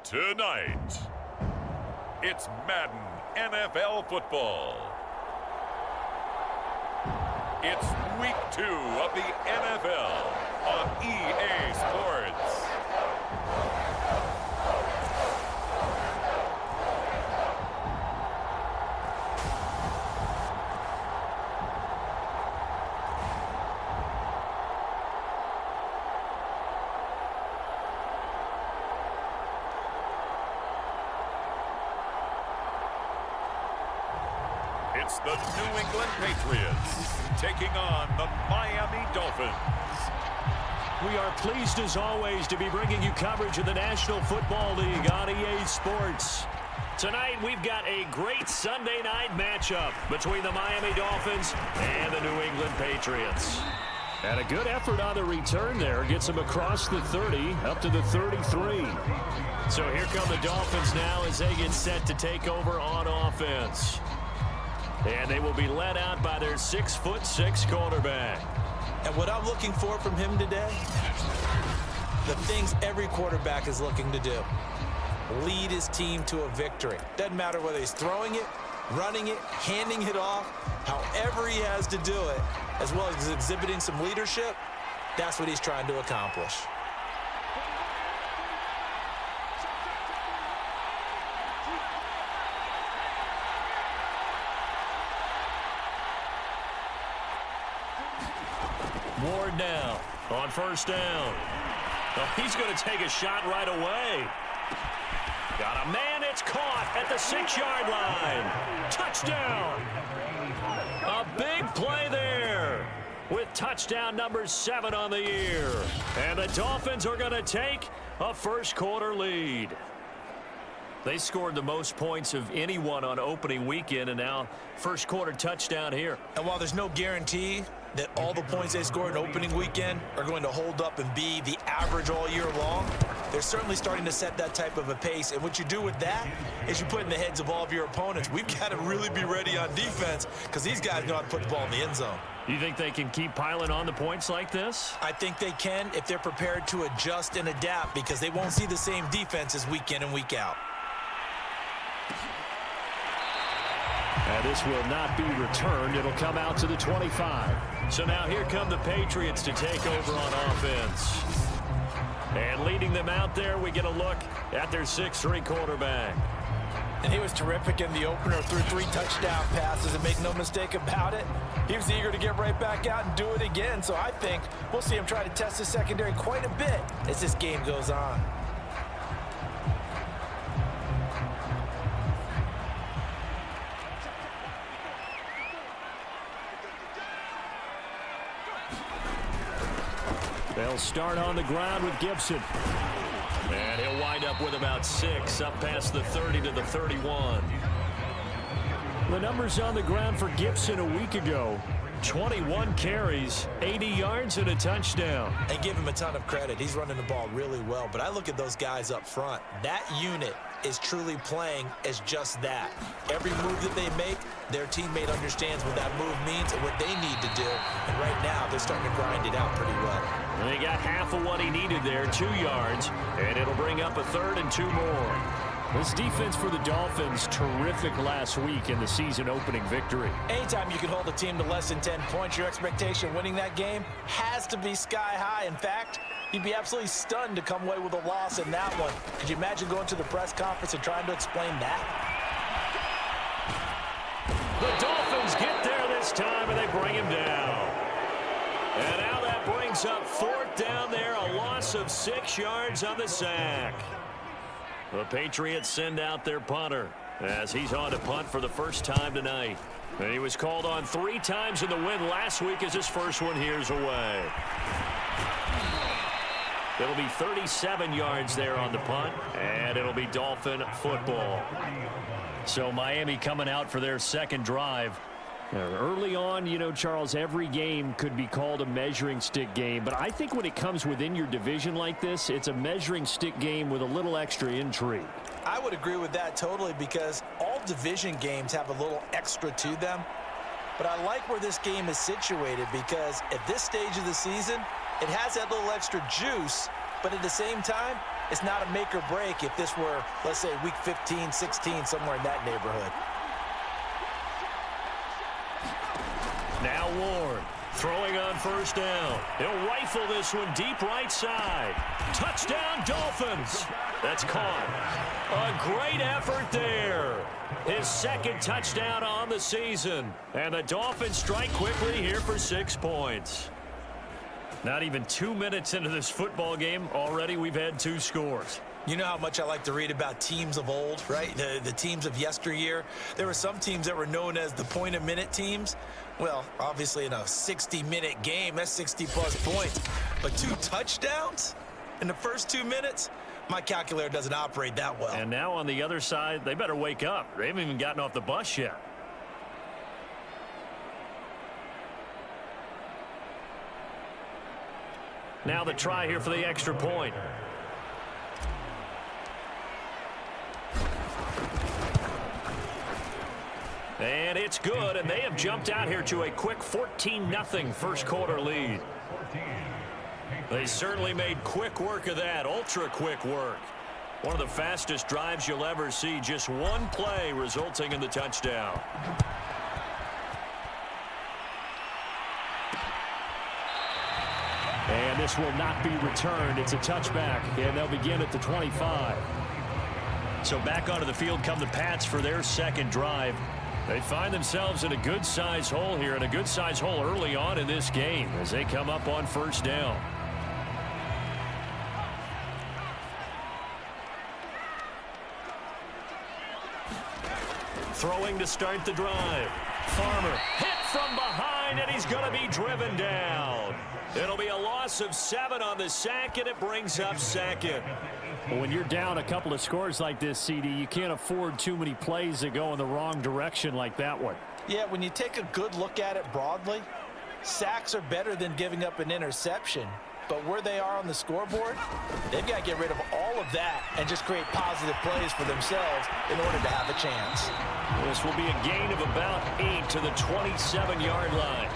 Tonight, it's Madden NFL football. It's week 2 of the NFL on EA Sports. It's the New England Patriots taking on the Miami Dolphins. We are pleased as always to be bringing you coverage of the National Football League on EA Sports. Tonight we've got a great Sunday night matchup between the Miami Dolphins and the New England Patriots. And a good effort on the return there gets them across the 30 up to the 33. So here come the Dolphins now as they get set to take over on offense. And they will be led out by their 6'6" quarterback. And what I'm looking for from him today, the things every quarterback is looking to do. Lead his team to a victory. Doesn't matter whether he's throwing it, running it, handing it off, however he has to do it, as well as exhibiting some leadership, that's what he's trying to accomplish. Ward now on first down. Oh, he's going to take a shot right away. Got a man, it's caught at the 6-yard line. Touchdown. A big play there with touchdown number 7 on the year. And the Dolphins are going to take a first quarter lead. They scored the most points of anyone on opening weekend, and now first quarter touchdown here. And while there's no guarantee that all the points they scored in opening weekend are going to hold up and be the average all year long, they're certainly starting to set that type of a pace. And what you do with that is you put in the heads of all of your opponents, we've got to really be ready on defense because these guys know how to put the ball in the end zone. You think they can keep piling on the points like this? I think they can if they're prepared to adjust and adapt, because they won't see the same defenses week in and week out. And this will not be returned. It'll come out to the 25. So now here come the Patriots to take over on offense. And leading them out there, we get a look at their 6'3" quarterback. And he was terrific in the opener, threw 3 touchdown passes, and make no mistake about it, he was eager to get right back out and do it again. So I think we'll see him try to test his secondary quite a bit as this game goes on. They'll start on the ground with Gibson. And he'll wind up with about 6, up past the 30 to the 31. The numbers on the ground for Gibson a week ago: 21 carries, 80 yards, and a touchdown. And give him a ton of credit. He's running the ball really well. But I look at those guys up front. That unit is truly playing as just that. Every move that they make, their teammate understands what that move means and what they need to do. And right now, they're starting to grind it out pretty well. And they got half of what he needed there, 2 yards, and it'll bring up a 3rd and 2 more. This defense for the Dolphins, terrific last week in the season-opening victory. Anytime you can hold a team to less than 10 points, your expectation winning that game has to be sky high. In fact, you'd be absolutely stunned to come away with a loss in that one. Could you imagine going to the press conference and trying to explain that? The Dolphins get there this time, and they bring him down. And now that brings up 4th down there, a loss of 6 yards on the sack. The Patriots send out their punter as he's on to punt for the first time tonight. And he was called on 3 times in the win last week as his first one here's away. It'll be 37 yards there on the punt, and it'll be Dolphin football. So Miami coming out for their second drive. Early on, you know, Charles, every game could be called a measuring stick game. But I think when it comes within your division like this, it's a measuring stick game with a little extra intrigue. I would agree with that totally, because all division games have a little extra to them. But I like where this game is situated, because at this stage of the season, it has that little extra juice. But at the same time, It's not a make or break if this were, let's say, week 15, 16, somewhere in that neighborhood. Now Ward throwing on first down. He'll rifle this one deep right side. Touchdown, Dolphins. That's caught. A great effort there. His second touchdown on the season. And the Dolphins strike quickly here for 6 points. Not even 2 minutes into this football game, already we've had 2 scores. You know how much I like to read about teams of old, right? The teams of yesteryear. There were some teams that were known as the point-a-minute teams. Well, obviously in a 60-minute game, that's 60-plus points. But 2 touchdowns in the first 2 minutes? My calculator doesn't operate that well. And now on the other side, they better wake up. They haven't even gotten off the bus yet. Now the try here for the extra point. And it's good, and they have jumped out here to a quick 14-0 first quarter lead. They certainly made quick work of that, ultra-quick work. One of the fastest drives you'll ever see, just one play resulting in the touchdown. And this will not be returned. It's a touchback, and they'll begin at the 25. So back onto the field come the Pats for their second drive. They find themselves in a good-sized hole here, and a good-sized hole early on in this game as they come up on first down. Throwing to start the drive. Farmer hit from behind, and he's going to be driven down. It'll be a loss of 7 on the sack, and it brings up second. Well, when you're down a couple of scores like this, CD, you can't afford too many plays that go in the wrong direction like that one. Yeah, when you take a good look at it broadly, sacks are better than giving up an interception. But where they are on the scoreboard, they've got to get rid of all of that and just create positive plays for themselves in order to have a chance. This will be a gain of about 8 to the 27-yard line.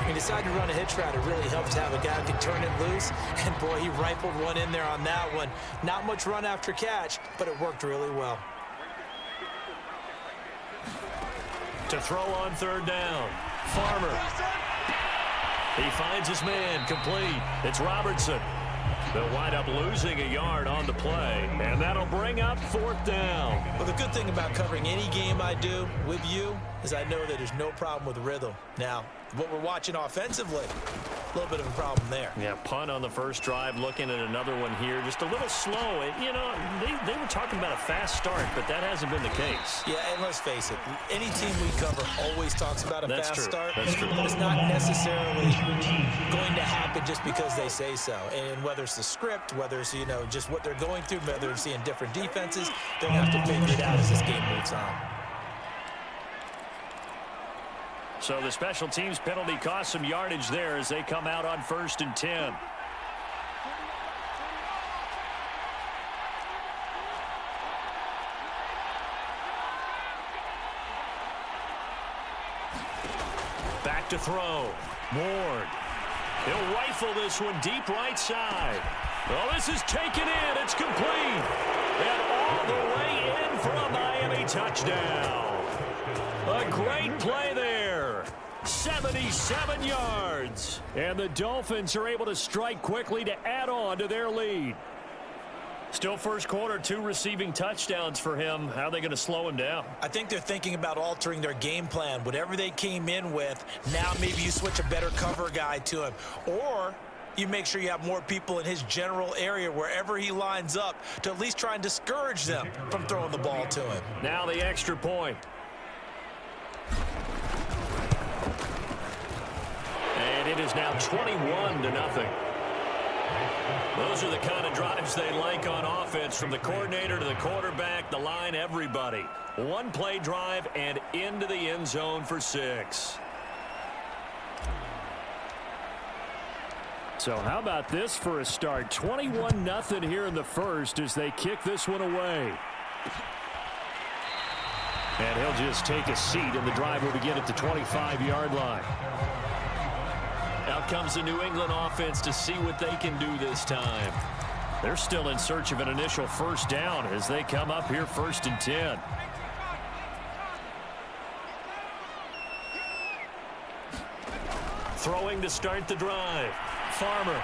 When you decide to run a hitch route, it really helps to have a guy who can turn it loose. And, boy, he rifled one in there on that one. Not much run after catch, but it worked really well. To throw on third down. Farmer. He finds his man, complete. It's Robertson. They'll wind up losing a yard on the play, and that'll bring up fourth down. Well, the good thing about covering any game I do with you is I know that there's no problem with rhythm. Now, what we're watching offensively, a little bit of a problem there. Yeah, punt on the first drive, looking at another one here. Just a little slow. You know, they were talking about a fast start, but that hasn't been the case. Yeah, and let's face it, any team we cover always talks about a fast start. That's true. But it's not necessarily going to happen just because they say so. And whether it's the script, whether it's, you know, just what they're going through, whether they're seeing different defenses, they're going to have to figure it out as this game moves on. So the special teams penalty cost some yardage there as they come out on 1st and 10. Back to throw. Ward. He'll rifle this one deep right side. Well, this is taken in. It's complete. And all the way in for a Miami touchdown. A great play there. 77 yards. And the Dolphins are able to strike quickly to add on to their lead. Still first quarter, 2 receiving touchdowns for him. How are they going to slow him down? I think they're thinking about altering their game plan. Whatever they came in with, now maybe you switch a better cover guy to him. Or you make sure you have more people in his general area wherever he lines up to at least try and discourage them from throwing the ball to him. Now the extra point. And it is now 21-0. Those are the kind of drives they like on offense, from the coordinator to the quarterback, the line, everybody. One play drive and into the end zone for 6. So how about this for a start? 21-0 here in the first as they kick this one away. And he'll just take a seat, and the drive will begin at the 25-yard line. Out comes the New England offense to see what they can do this time. They're still in search of an initial first down as they come up here 1st and 10. Throwing to start the drive. Farmer.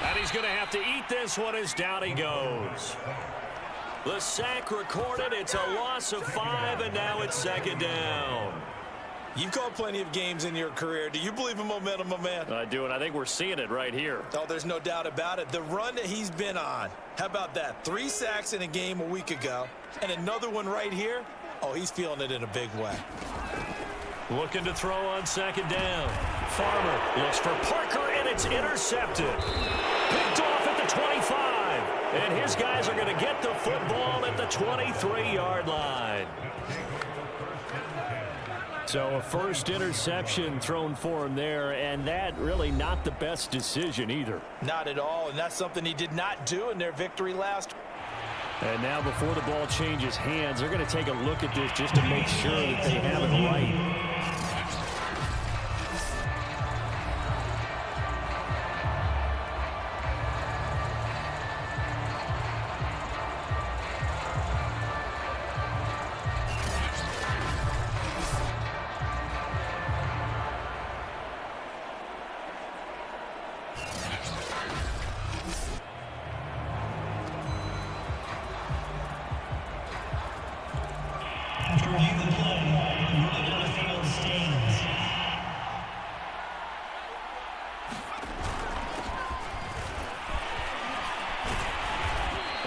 And he's going to have to eat this one as down he goes. The sack recorded. It's a loss of 5, and now it's 2nd down. You've called plenty of games in your career. Do you believe in momentum, my man? I do, and I think we're seeing it right here. Oh, there's no doubt about it. The run that he's been on. How about that? 3 sacks in a game a week ago, and another one right here. Oh, he's feeling it in a big way. Looking to throw on 2nd down. Farmer looks for Parker, and it's intercepted. Picked off at the 25. And his guys are going to get the football at the 23-yard line. So a first interception thrown for him there, and that really not the best decision either. Not at all, and that's something he did not do in their victory last week. And now before the ball changes hands, they're going to take a look at this just to make sure that they have it right.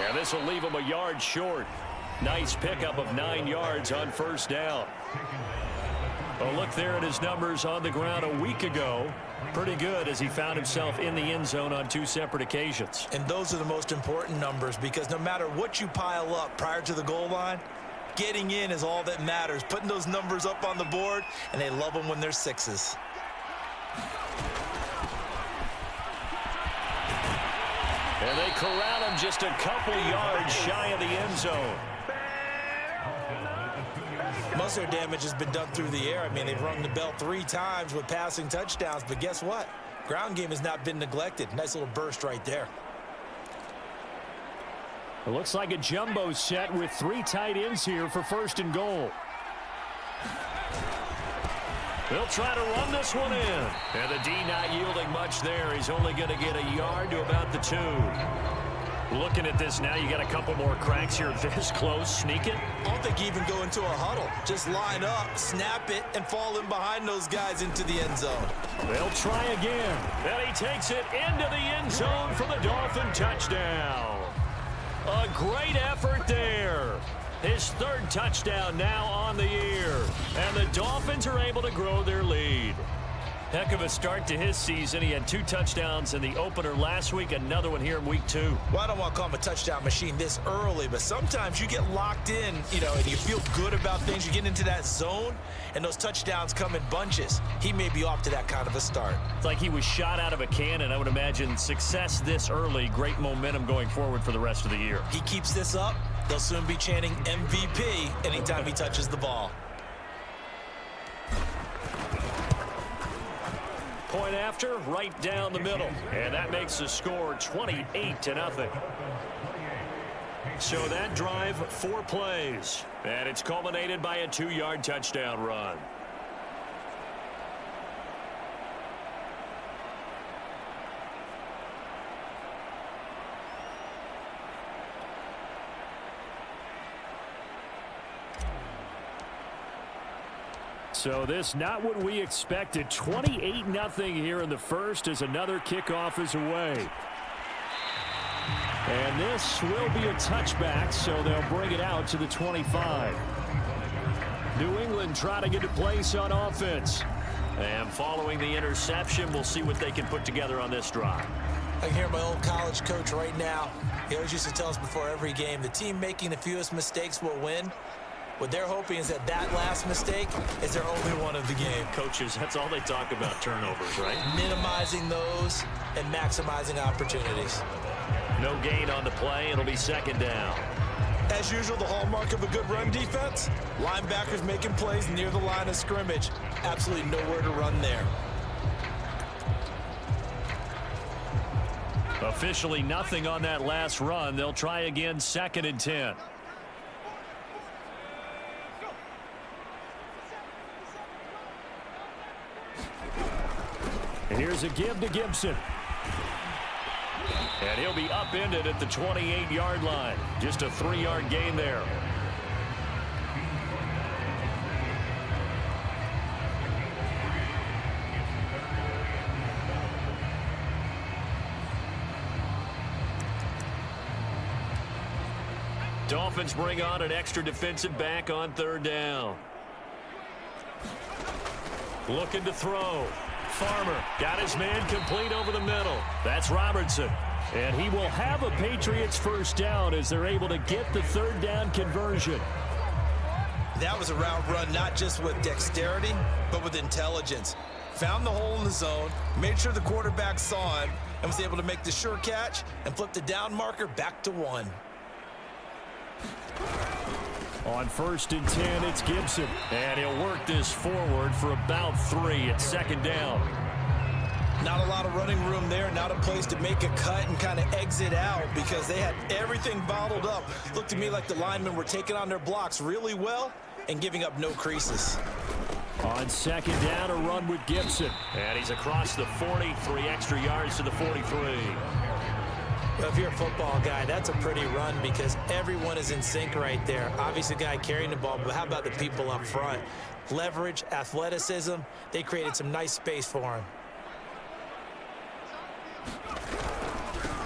And this will leave him a yard short. Nice pickup of 9 yards on 1st down. A look there at his numbers on the ground a week ago. Pretty good as he found himself in the end zone on 2 separate occasions. And those are the most important numbers because no matter what you pile up prior to the goal line, getting in is all that matters. Putting those numbers up on the board, and they love them when they're 6s. And they corral him just a couple yards shy of the end zone. Most of their damage has been done through the air. I mean, they've rung the bell 3 times with passing touchdowns, but guess what? Ground game has not been neglected. Nice little burst right there. It looks like a jumbo set with 3 tight ends here for 1st and goal. They'll try to run this one in. And the D not yielding much there. He's only going to get a yard to about the 2. Looking at this now, you got a couple more cracks here this close. Sneak it. I don't think you even go into a huddle. Just line up, snap it, and fall in behind those guys into the end zone. They'll try again. And he takes it into the end zone for the Dolphin touchdown. A great effort there. His 3rd touchdown now on the year. And the Dolphins are able to grow their lead. Heck of a start to his season. He had 2 touchdowns in the opener last week, another one here in week 2. Well, I don't want to call him a touchdown machine this early, but sometimes you get locked in, and you feel good about things. You get into that zone, and those touchdowns come in bunches. He may be off to that kind of a start. It's like he was shot out of a cannon. I would imagine success this early, great momentum going forward for the rest of the year. He keeps this up, they'll soon be chanting MVP anytime he touches the ball. Point after, right down the middle. And that makes the score 28-0. So that drive, 4 plays. And it's culminated by a 2-yard touchdown run. So this not what we expected. 28-0 here in the first as another kickoff is away. And this will be a touchback, so they'll bring it out to the 25. New England trying to get a place on offense. And following the interception, we'll see what they can put together on this drive. I can hear my old college coach right now. He always used to tell us before every game, the team making the fewest mistakes will win. What they're hoping is that last mistake is their only one of the game. Coaches, that's all they talk about, turnovers, right? Minimizing those and maximizing opportunities. No gain on the play. It'll be 2nd down. As usual, the hallmark of a good run defense, linebackers making plays near the line of scrimmage. Absolutely nowhere to run there. Officially nothing on that last run. They'll try again 2nd and 10. And here's a give to Gibson. And he'll be upended at the 28-yard line. Just a 3-yard gain there. Dolphins bring on an extra defensive back on 3rd down. Looking to throw. Farmer got his man complete over the middle. That's Robertson. And he will have a Patriots 1st down as they're able to get the 3rd down conversion. That was a route run not just with dexterity, but with intelligence. Found the hole in the zone, made sure the quarterback saw him, and was able to make the sure catch and flip the down marker back to 1. On 1st and 10, it's Gibson. And he'll work this forward for about 3 at 2nd down. Not a lot of running room there, not a place to make a cut and kind of exit out because they had everything bottled up. Looked to me like the linemen were taking on their blocks really well and giving up no creases. On 2nd down, a run with Gibson. And he's across the 40, 3 extra yards to the 43. Well, if you're a football guy, that's a pretty run because everyone is in sync right there. Obviously, the guy carrying the ball, but how about the people up front? Leverage, athleticism, they created some nice space for him.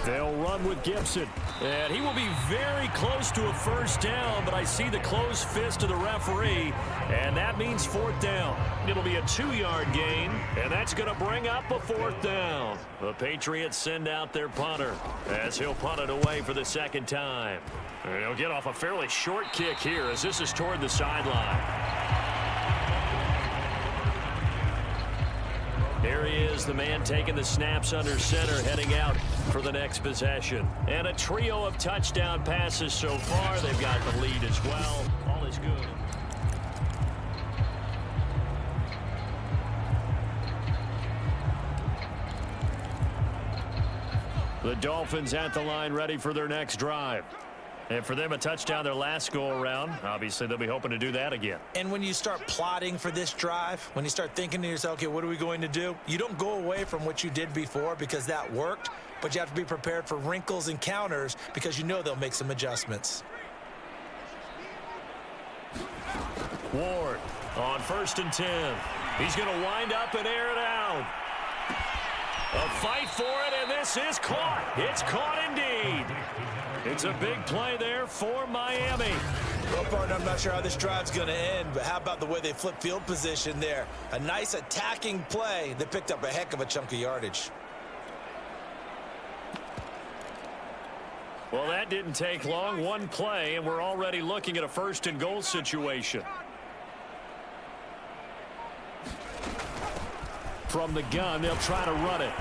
They'll run with Gibson. And he will be very close to a 1st down, but I see the closed fist of the referee, and that means 4th down. It'll be a 2-yard gain, and that's going to bring up a 4th down. The Patriots send out their punter as he'll punt it away for the 2nd time. And he'll get off a fairly short kick here as this is toward the sideline. Here he is, the man taking the snaps under center, heading out for the next possession. And a trio of touchdown passes so far. They've got the lead as well. All is good. The Dolphins at the line ready for their next drive. And for them, a touchdown their last go-around. Obviously, they'll be hoping to do that again. And when you start plotting for this drive, when you start thinking to yourself, okay, what are we going to do? You don't go away from what you did before because that worked, but you have to be prepared for wrinkles and counters because you know they'll make some adjustments. Ward on 1st and 10. He's going to wind up and air it out. A fight for it, and this is caught. It's caught indeed. It's a big play there for Miami. Well, partner, I'm not sure how this drive's going to end, but how about the way they flip field position there? A nice attacking play that picked up a heck of a chunk of yardage. Well, that didn't take long. One play, and we're already looking at a 1st and goal situation. From the gun, they'll try to run it.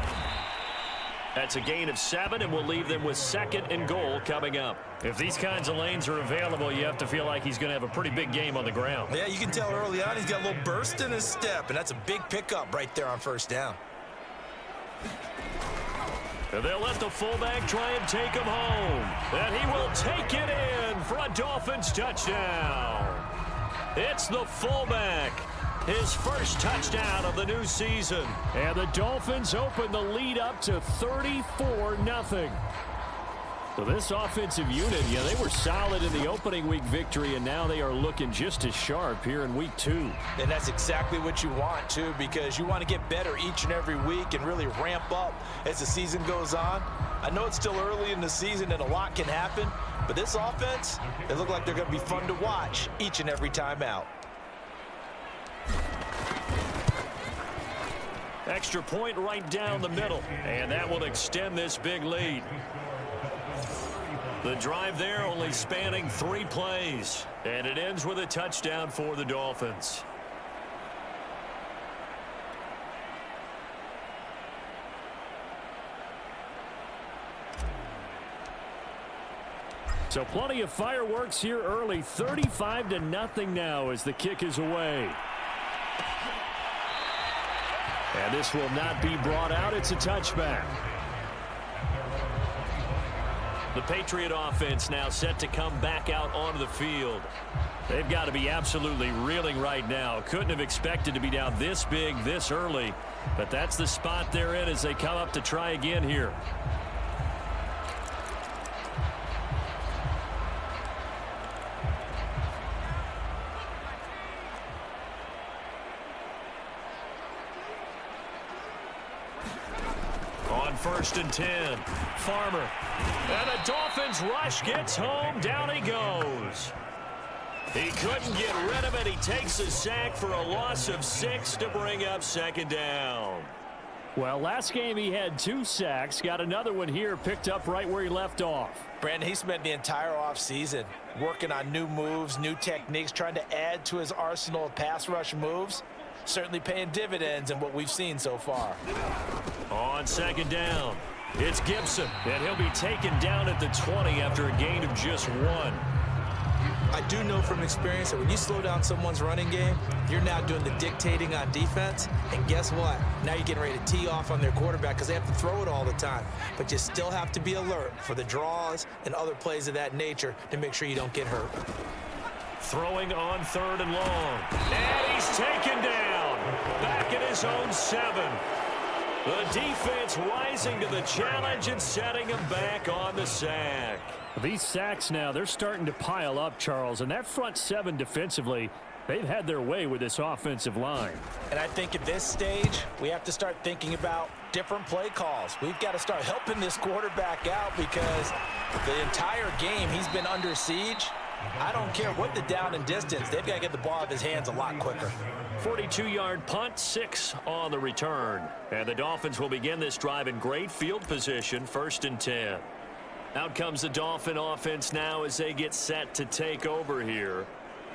That's a gain of 7, and we'll leave them with 2nd and goal coming up. If these kinds of lanes are available, you have to feel like he's going to have a pretty big game on the ground. Yeah, you can tell early on he's got a little burst in his step, and that's a big pickup right there on 1st down. And they'll let the fullback try and take him home. And he will take it in for a Dolphins touchdown. It's the fullback. His first touchdown of the new season. And the Dolphins open the lead up to 34-0. So this offensive unit, yeah, they were solid in the opening week victory, and now they are looking just as sharp here in week 2. And that's exactly what you want, too, because you want to get better each and every week and really ramp up as the season goes on. I know it's still early in the season and a lot can happen, but this offense, they look like they're going to be fun to watch each and every time out. Extra point right down the middle, and that will extend this big lead. The drive there only spanning 3 plays, and it ends with a touchdown for the Dolphins. So plenty of fireworks here early. 35-0 now as the kick is away. And this will not be brought out. It's a touchback. The Patriot offense now set to come back out onto the field. They've got to be absolutely reeling right now. Couldn't have expected to be down this big this early, but that's the spot they're in as they come up to try again here. On 1st and 10, Farmer. And the Dolphins rush gets home. Down he goes. He couldn't get rid of it. He takes a sack for a loss of 6 to bring up 2nd down. Well, last game he had 2 sacks. Got another one here, picked up right where he left off. Brandon, he spent the entire offseason working on new moves, new techniques, trying to add to his arsenal of pass rush moves. Certainly paying dividends in what we've seen so far. On 2nd down, it's Gibson, and he'll be taken down at the 20 after a gain of just 1. I do know from experience that when you slow down someone's running game, you're now doing the dictating on defense. And guess what? Now you're getting ready to tee off on their quarterback because they have to throw it all the time. But you still have to be alert for the draws and other plays of that nature to make sure you don't get hurt. Throwing on 3rd and long. And he's taken down. Back at his own 7. The defense rising to the challenge and setting him back on the sack. These sacks now, they're starting to pile up, Charles. And that front 7 defensively, they've had their way with this offensive line. And I think at this stage, we have to start thinking about different play calls. We've got to start helping this quarterback out because the entire game he's been under siege. I don't care what the down and distance. They've got to get the ball out of his hands a lot quicker. 42-yard punt, 6 on the return. And the Dolphins will begin this drive in great field position, 1st and 10. Out comes the Dolphin offense now as they get set to take over here.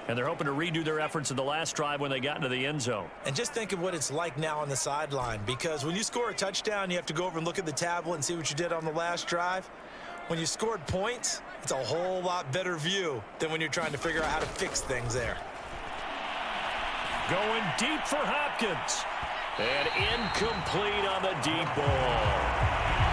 And they're hoping to redo their efforts in the last drive when they got into the end zone. And just think of what it's like now on the sideline, because when you score a touchdown, you have to go over and look at the tablet and see what you did on the last drive. When you scored points, it's a whole lot better view than when you're trying to figure out how to fix things there. Going deep for Hopkins. And incomplete on the deep ball.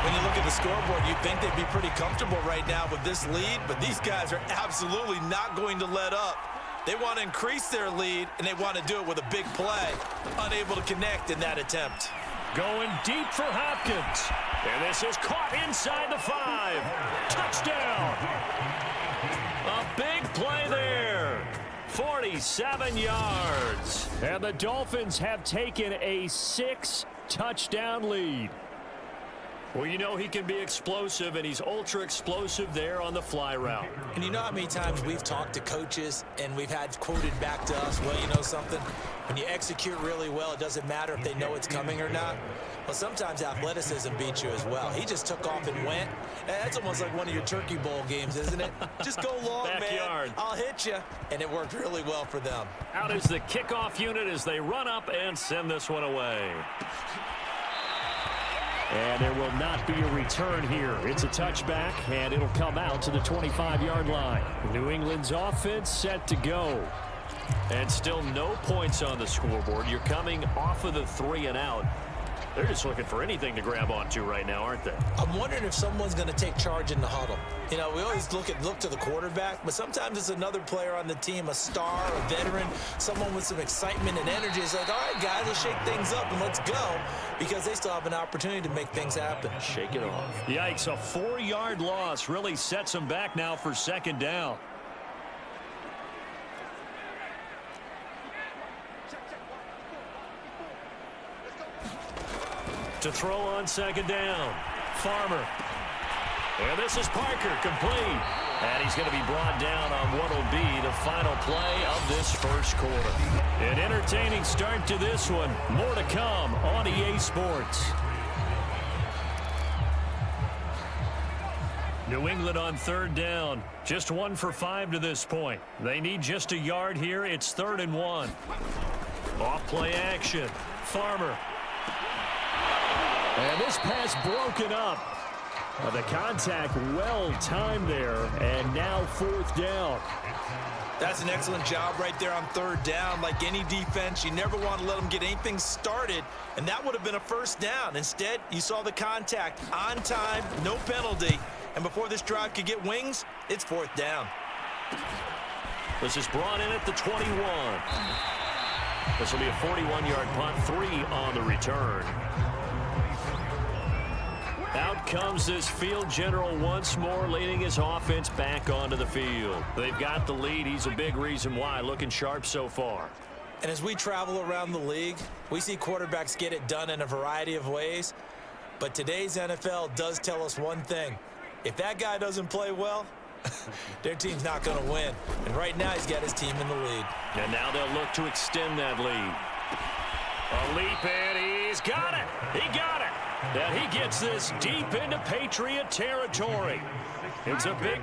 When you look at the scoreboard, you'd think they'd be pretty comfortable right now with this lead, but these guys are absolutely not going to let up. They want to increase their lead, and they want to do it with a big play. Unable to connect in that attempt. Going deep for Hopkins. And this is caught inside the 5. Touchdown. A big play there. 47 yards. And the Dolphins have taken a 6-touchdown lead. Well, you know he can be explosive, and he's ultra-explosive there on the fly route. And you know how many times we've talked to coaches and we've had quoted back to us, well, you know something? When you execute really well, it doesn't matter if they know it's coming or not. Well, sometimes athleticism beats you as well. He just took off and went. That's almost like one of your Turkey Bowl games, isn't it? Just go long, Backyard. man. I'll hit you. And it worked really well for them. Out is the kickoff unit as they run up and send this one away. And there will not be a return here. It's a touchback, and it'll come out to the 25-yard line. New England's offense set to go. And still no points on the scoreboard. You're coming off of the 3 and out. They're just looking for anything to grab onto right now, aren't they? I'm wondering if someone's going to take charge in the huddle. You know, we always look to the quarterback, but sometimes it's another player on the team, a star, a veteran, someone with some excitement and energy. It's like, all right, guys, let's shake things up and let's go, because they still have an opportunity to make things happen. Shake it off. Yikes, a 4-yard loss really sets them back now for 2nd down. To throw on 2nd down. Farmer. And this is Parker, complete. And he's going to be brought down on what will be the final play of this first quarter. An entertaining start to this one. More to come on EA Sports. New England on 3rd down. Just 1 for 5 to this point. They need just a yard here. It's 3rd and 1. Off play action. Farmer. And this pass broken up. The contact well timed there, and now 4th down. That's an excellent job right there on 3rd down. Like any defense, you never want to let them get anything started, and that would have been a 1st down. Instead, you saw the contact on time, no penalty, And before this drive could get wings, it's 4th down. This is brought in at the 21. This will be a 41-yard punt, 3 on the return. Out comes this field general once more, leading his offense back onto the field. They've got the lead. He's a big reason why, looking sharp so far. And as we travel around the league, we see quarterbacks get it done in a variety of ways. But today's NFL does tell us one thing. If that guy doesn't play well, their team's not going to win. And right now, he's got his team in the lead. And now they'll look to extend that lead. A leap, and he's got it. He got it. And he gets this deep into Patriot territory. It's a big...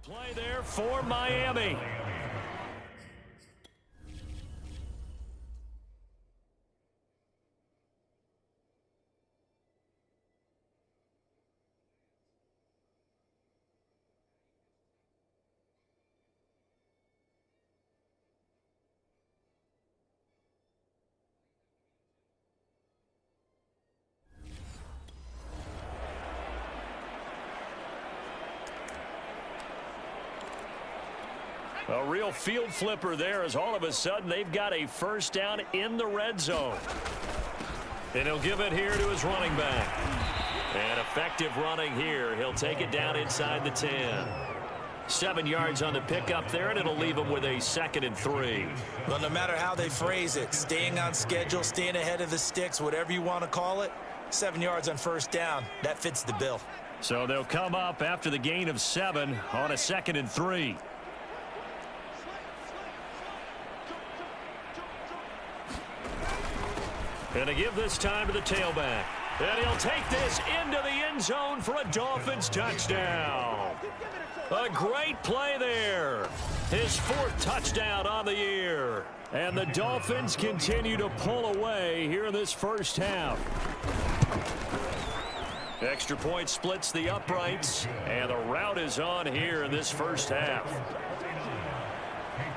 Play there for Miami. A real field flipper there, as all of a sudden they've got a first down in the red zone. And he'll give it here to his running back. And effective running here. He'll take it down inside the 10. 7 yards on the pickup there, and it'll leave him with a 2nd and 3. Well, no matter how they phrase it, staying on schedule, staying ahead of the sticks, whatever you want to call it, 7 yards on first down, that fits the bill. So they'll come up after the gain of 7 on a 2nd and 3. And to give this time to the tailback. And he'll take this into the end zone for a Dolphins touchdown. A great play there. His 4th touchdown on the year. And the Dolphins continue to pull away here in this first half. Extra point splits the uprights. And the route is on here in this first half.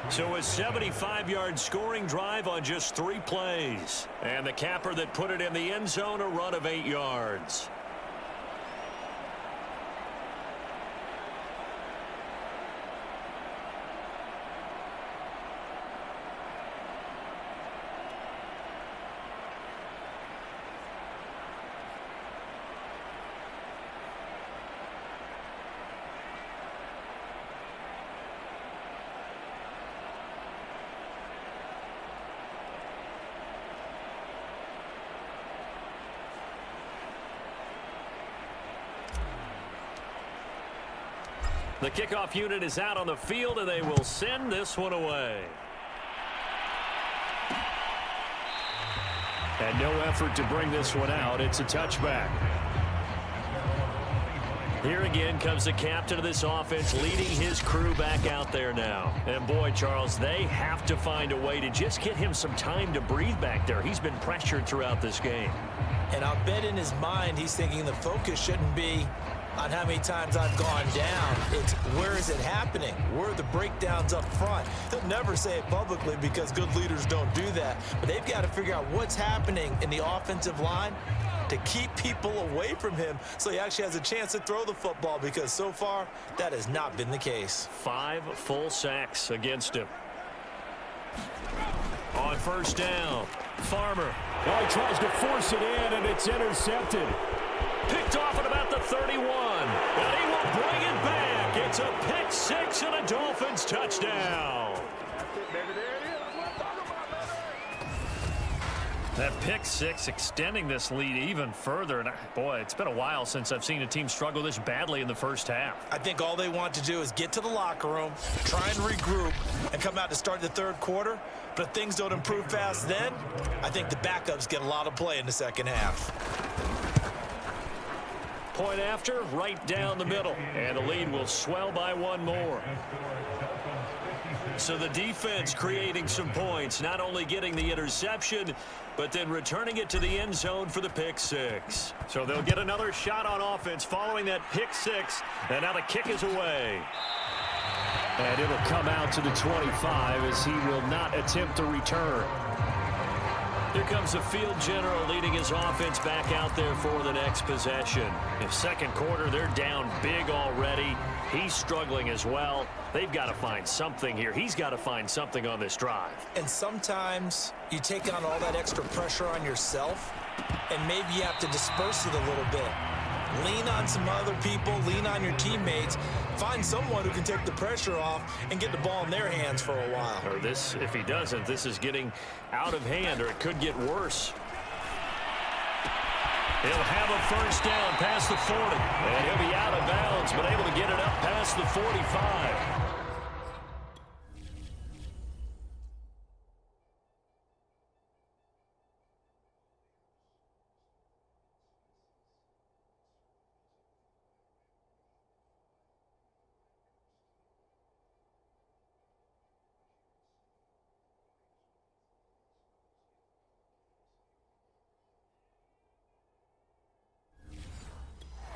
So a 75-yard scoring drive on just 3 plays. And the capper that put it in the end zone, a run of 8 yards. The kickoff unit is out on the field, and they will send this one away. And no effort to bring this one out. It's a touchback. Here again comes the captain of this offense, leading his crew back out there now. And boy, Charles, they have to find a way to just get him some time to breathe back there. He's been pressured throughout this game. And I'll bet in his mind he's thinking the focus shouldn't be on how many times I've gone down. It's where is it happening? Where are the breakdowns up front? They'll never say it publicly because good leaders don't do that. But they've got to figure out what's happening in the offensive line to keep people away from him so he actually has a chance to throw the football, because so far that has not been the case. 5 full sacks against him. On first down, Farmer. Oh, he tries to force it in, and it's intercepted. Picked off at about the 31. And he will bring it back. It's a pick 6 and a Dolphins touchdown. That pick six extending this lead even further. And boy, it's been a while since I've seen a team struggle this badly in the first half. I think all they want to do is get to the locker room, try and regroup, and come out to start the third quarter. But if things don't improve fast then, I think the backups get a lot of play in the second half. Point after, right down the middle. And the lead will swell by one more. So the defense creating some points, not only getting the interception, but then returning it to the end zone for the pick six. So they'll get another shot on offense following that pick six, and now the kick is away. And it'll come out to the 25 as he will not attempt to return. Here comes the field general leading his offense back out there for the next possession. In second quarter, they're down big already. He's struggling as well. They've got to find something here. He's got to find something on this drive. And sometimes you take on all that extra pressure on yourself, and maybe you have to disperse it a little bit. Lean on some other people, lean on your teammates, find someone who can take the pressure off and get the ball in their hands for a while. Or this, if he doesn't, this is getting out of hand, or it could get worse. He'll have a first down past the 40, and he'll be out of bounds, but able to get it up past the 45.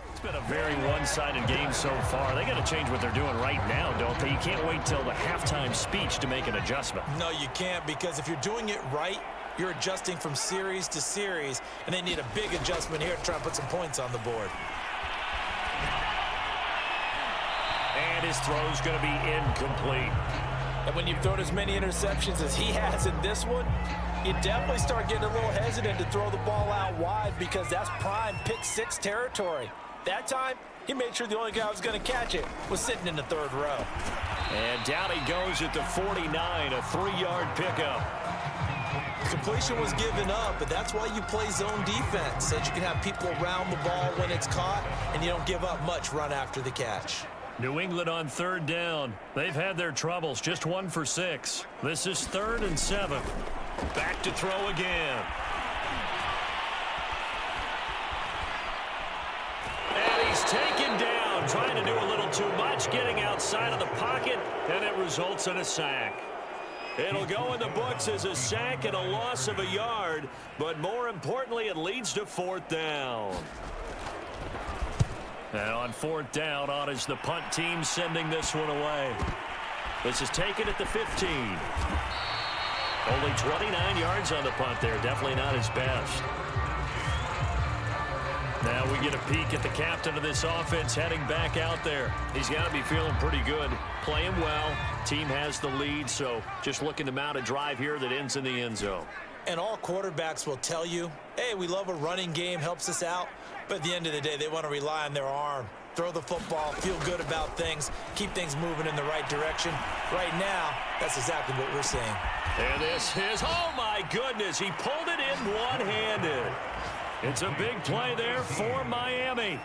It's been a very one-sided game so far. They got to change what they're doing right now, don't they? You can't wait till the halftime speech to make an adjustment. No, you can't, because if you're doing it right, you're adjusting from series to series, and they need a big adjustment here to try and put some points on the board. And his throw's going to be incomplete. And when you've thrown as many interceptions as he has in this one, you definitely start getting a little hesitant to throw the ball out wide, because that's prime pick six territory. That time, he made sure the only guy who was going to catch it was sitting in the third row. And down he goes at the 49, a 3-yard pickup. Completion was given up, but that's why you play zone defense, so that you can have people around the ball when it's caught, and you don't give up much run after the catch. New England on third down. They've had their troubles, just 1 for 6. This is 3rd and 7. Back to throw again. And he's taken down, trying to do a little too much, getting outside of the pocket, and it results in a sack. It'll go in the books as a sack and a loss of a yard, but more importantly, it leads to 4th down. And on 4th down, on is the punt team sending this one away. This is taken at the 15. Only 29 yards on the punt there. Definitely not his best. Now we get a peek at the captain of this offense heading back out there. He's got to be feeling pretty good. Playing well. Team has the lead, so just looking to mount a drive here that ends in the end zone. And all quarterbacks will tell you, hey, we love a running game, helps us out. But at the end of the day, they want to rely on their arm. Throw the football, feel good about things, keep things moving in the right direction. Right now, that's exactly what we're seeing. And this is, oh my goodness, he pulled it in one-handed. It's a big play there for Miami.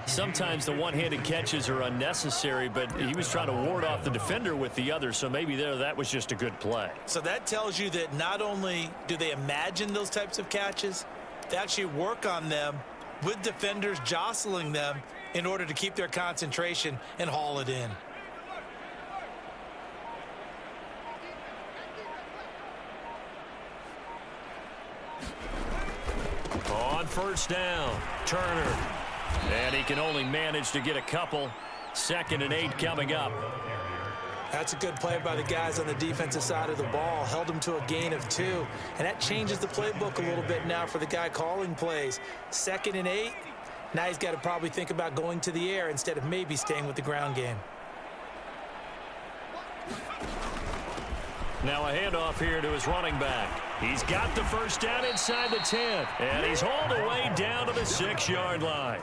Sometimes the one-handed catches are unnecessary, but he was trying to ward off the defender with the other, so maybe that was just a good play. So that tells you that not only do they imagine those types of catches, they actually work on them with defenders jostling them in order to keep their concentration and haul it in. On 1st down, Turner. And he can only manage to get a couple. 2nd and 8 coming up. That's a good play by the guys on the defensive side of the ball. Held them to a gain of 2. And that changes the playbook a little bit now for the guy calling plays. 2nd and 8. Now he's got to probably think about going to the air instead of maybe staying with the ground game. Now a handoff here to his running back. He's got the first down inside the 10. And he's hauled away down to the 6-yard line.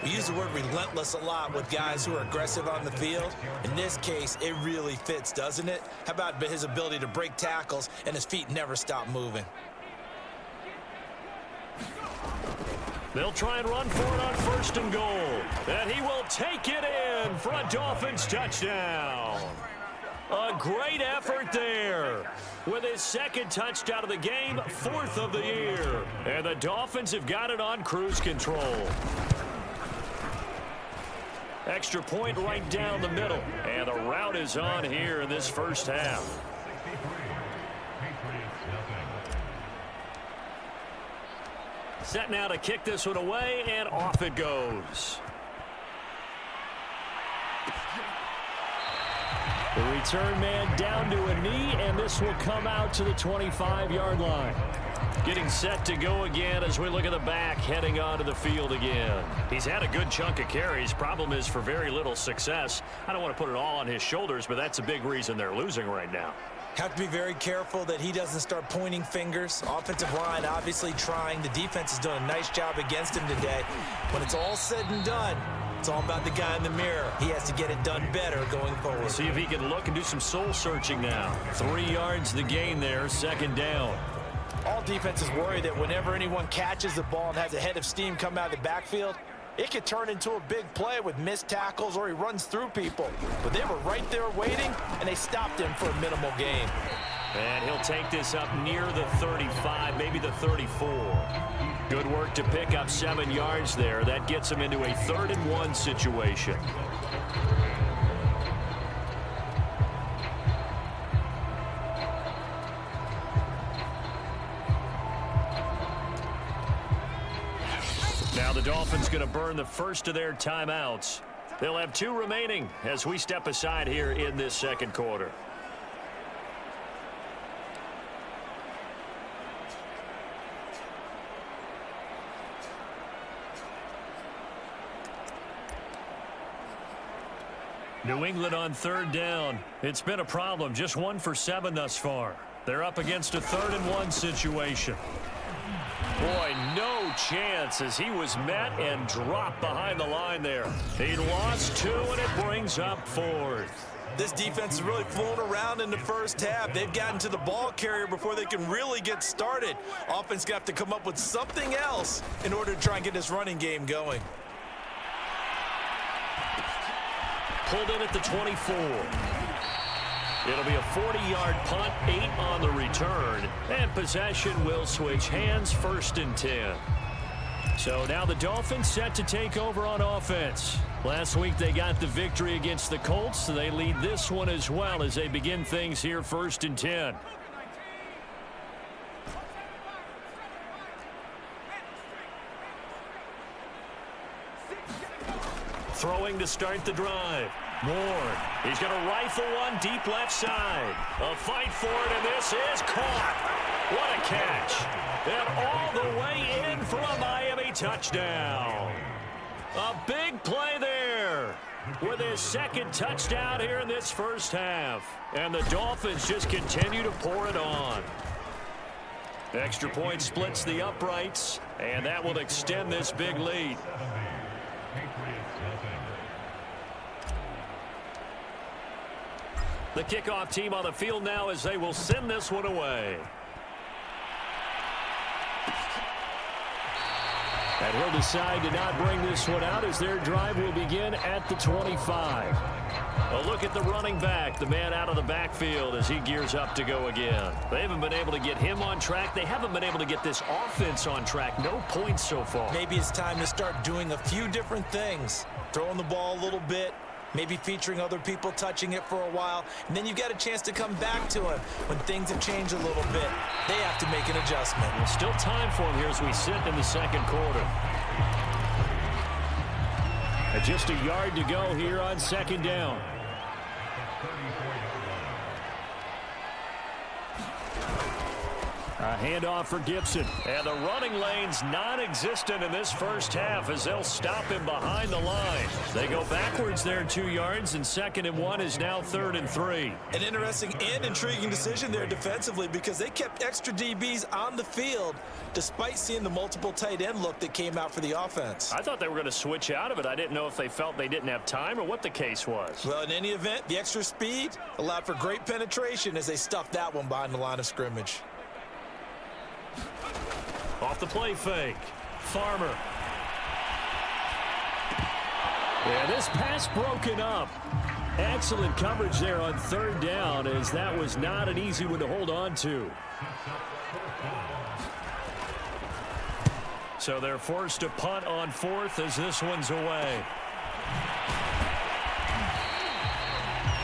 We use the word relentless a lot with guys who are aggressive on the field. In this case, it really fits, doesn't it? How about his ability to break tackles and his feet never stop moving? They'll try and run for it on 1st and goal. And he will take it in for a Dolphins touchdown. A great effort there. With his 2nd touchdown of the game, 4th of the year. And the Dolphins have got it on cruise control. Extra point right down the middle. And the route is on here in this first half. Set now to kick this one away, and off it goes. The return man down to a knee, and this will come out to the 25-yard line. Getting set to go again as we look at the back heading onto the field again. He's had a good chunk of carries. Problem is for very little success. I don't want to put it all on his shoulders, but that's a big reason they're losing right now. Have to be very careful that he doesn't start pointing fingers. Offensive line obviously trying. The defense is doing a nice job against him today. When it's all said and done, it's all about the guy in the mirror. He has to get it done better going forward. See if he can look and do some soul searching now. 3 yards the gain there, 2nd down. All defenses worry that whenever anyone catches the ball and has a head of steam come out of the backfield, it could turn into a big play with missed tackles or he runs through people. But they were right there waiting, and they stopped him for a minimal gain. And he'll take this up near the 35, maybe the 34. Good work to pick up 7 yards there. That gets him into a 3rd and 1 situation. Now the Dolphins going to burn the first of their timeouts. They'll have 2 remaining as we step aside here in this 2nd quarter. New England on 3rd down. It's been a problem. Just 1 for 7 thus far. They're up against a 3rd and 1 situation. Boy, no chance as he was met and dropped behind the line there. He lost 2, and it brings up 4th. This defense is really fooling around in the first half. They've gotten to the ball carrier before they can really get started. Offense got to come up with something else in order to try and get this running game going. Pulled in at the 24. It'll be a 40-yard punt, 8 on the return, and possession will switch hands, 1st and 10. So now the Dolphins set to take over on offense. Last week they got the victory against the Colts, so they lead this one as well as they begin things here, 1st and 10. Throwing to start the drive. Ward, he's going to rifle one deep left side. A fight for it, and this is caught. What a catch. And all the way in for a Miami touchdown. A big play there with his 2nd touchdown here in this first half. And the Dolphins just continue to pour it on. Extra point splits the uprights, and that will extend this big lead. The kickoff team on the field now as they will send this one away. And he'll decide to not bring this one out as their drive will begin at the 25. A look at the running back, the man out of the backfield as he gears up to go again. They haven't been able to get him on track. They haven't been able to get this offense on track. No points so far. Maybe it's time to start doing a few different things. Throwing the ball a little bit. Maybe featuring other people touching it for a while, and then you've got a chance to come back to it when things have changed a little bit. They have to make an adjustment. There's still time for him here as we sit in the 2nd quarter. And just a yard to go here on 2nd down. A handoff for Gibson. And the running lane's non-existent in this first half as they'll stop him behind the line. They go backwards there 2 yards, and 2nd and 1 is now 3rd and 3. An interesting and intriguing decision there defensively because they kept extra DBs on the field despite seeing the multiple tight end look that came out for the offense. I thought they were going to switch out of it. I didn't know if they felt they didn't have time or what the case was. Well, in any event, the extra speed allowed for great penetration as they stuffed that one behind the line of scrimmage. Off the play fake. Farmer. Yeah, this pass broken up. Excellent coverage there on 3rd down as that was not an easy one to hold on to. So they're forced to punt on 4th as this one's away.